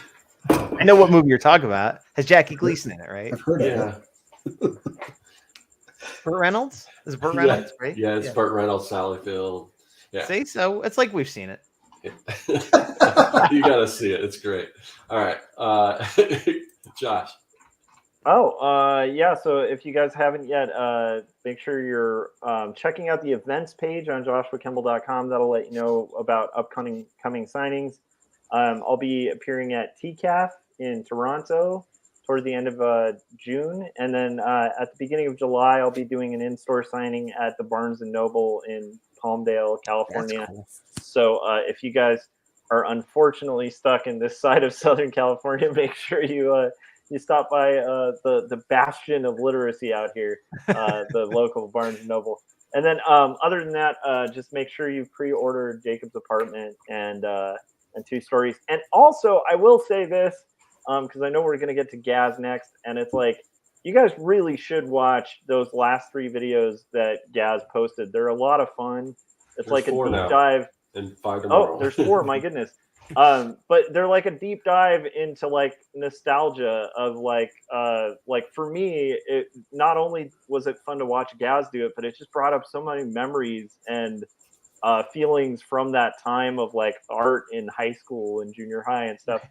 I know what movie you're talking about. Has Jackie Gleason in it, right? I've heard of it. Burt Reynolds? Is it Burt Reynolds, right? Yeah, it's Burt Reynolds, Sally Field. Yeah. See, so it's like we've seen it. You gotta see it. It's great. All right. Josh. Yeah. So if you guys haven't yet, make sure you're checking out the events page on joshuakemble.com. That'll let you know about upcoming signings. I'll be appearing at TCAF in Toronto towards the end of June. And then at the beginning of July, I'll be doing an in-store signing at the Barnes & Noble in Palmdale, California. Cool. So if you guys are unfortunately stuck in this side of Southern California, make sure you stop by the bastion of literacy out here, the local Barnes & Noble. And then other than that, just make sure you pre-order Jacob's Apartment and 2 Stories. And also, I will say this, because I know we're going to get to Gaz next, and it's like, you guys really should watch those last 3 videos that Gaz posted. They're a lot of fun. It's There's like a 4 deep now. dive. And 5 tomorrow. Oh, there's 4. My goodness. But they're like a deep dive into like nostalgia of like for me, it not only was it fun to watch Gaz do it, but it just brought up so many memories and feelings from that time of like art in high school and junior high and stuff.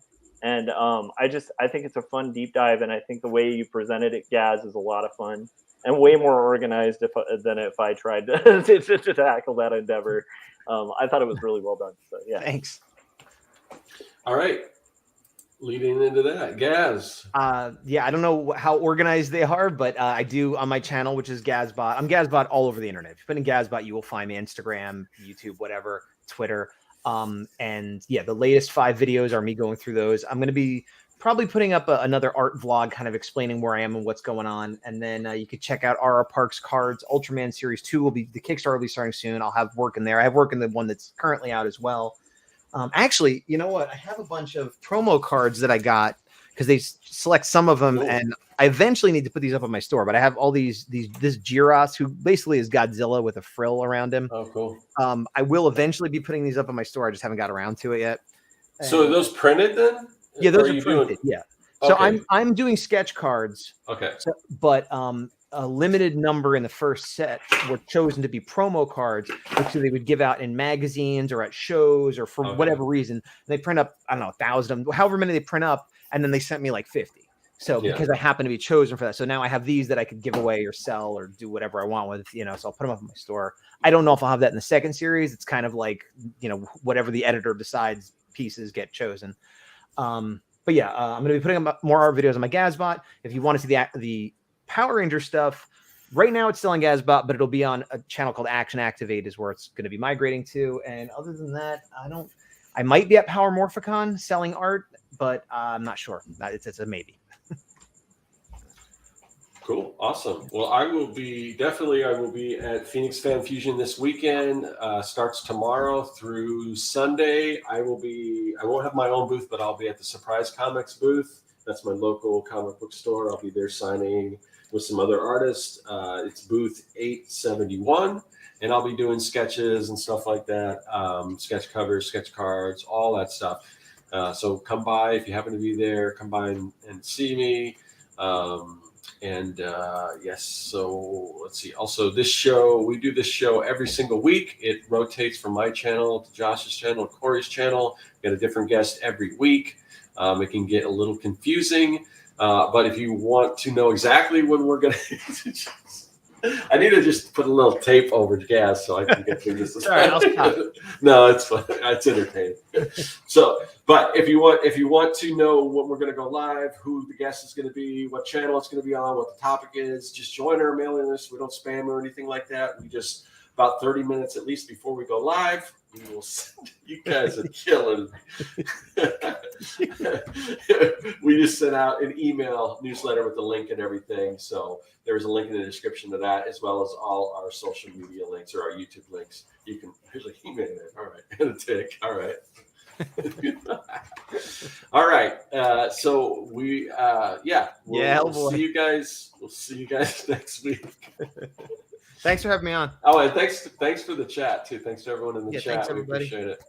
And I think it's a fun deep dive, and I think the way you presented it, Gaz, is a lot of fun and way more organized than if I tried to tackle that endeavor. I thought it was really well done. So yeah. Thanks. All right. Leading into that, Gaz. Yeah, I don't know how organized they are, but I do on my channel, which is Gazbot. I'm Gazbot all over the internet. If you put in Gazbot, you will find me Instagram, YouTube, whatever, Twitter. And yeah, the latest 5 videos are me going through those. I'm going to be probably putting up another art vlog kind of explaining where I am and what's going on. And then you could check out RR Parks Cards. Ultraman Series 2 will be, the Kickstarter will be starting soon. I'll have work in there. I have work in the one that's currently out as well. Actually, you know what? I have a bunch of promo cards that I got because they select some of them, and I eventually need to put these up on my store. But I have all this Jiros, who basically is Godzilla with a frill around him. Oh, cool. I will eventually be putting these up on my store. I just haven't got around to it yet. So are those printed then? Yeah, those are printed. Yeah. So Okay. I'm doing sketch cards. Okay. But a limited number in the first set were chosen to be promo cards, which they would give out in magazines or at shows or for whatever reason. And they print up, I don't know, 1,000 of them, however many they print up, and then they sent me like 50. So because I happen to be chosen for that. So now I have these that I could give away or sell or do whatever I want with, so I'll put them up in my store. I don't know if I'll have that in the second series. It's kind of like, whatever the editor decides pieces get chosen. But yeah, I'm going to be putting up more art videos on my Gazbot. If you want to see the Power Ranger stuff, right now it's still on Gazbot, but it'll be on a channel called Action Activate is where it's going to be migrating to. And other than that, I might be at Power Morphicon selling art, but I'm not sure. It's a maybe. Cool. Awesome. Well, I will be at Phoenix Fan Fusion this weekend. Starts tomorrow through Sunday. I won't have my own booth, but I'll be at the Surprise Comics booth. That's my local comic book store. I'll be there signing with some other artists. It's booth 871, and I'll be doing sketches and stuff like that. Sketch covers, sketch cards, all that stuff. So come by if you happen to be there. Come by and see me. Yes, so let's see. Also, we do this show every single week. It rotates from my channel to Josh's channel, Corey's channel. We got a different guest every week. It can get a little confusing, but if you want to know exactly when we're going to, I need to just put a little tape over Gaz so I can get through this. Sorry, I'll stop. No, it's fun. It's entertaining. So, but if you want to know when we're going to go live, who the guest is going to be, what channel it's going to be on, what the topic is, just join our mailing list. We don't spam or anything like that. We just about 30 minutes at least before we go live. We will send, you guys are killing me. We just sent out an email newsletter with the link and everything. So there's a link in the description to that, as well as all our social media links or our YouTube links. You can usually email it. All right. And a tick. All right. All right. So we'll see you guys. We'll see you guys next week. Thanks for having me on. Oh, and thanks for the chat too. Thanks to everyone in the chat. Thanks, We everybody. appreciate it.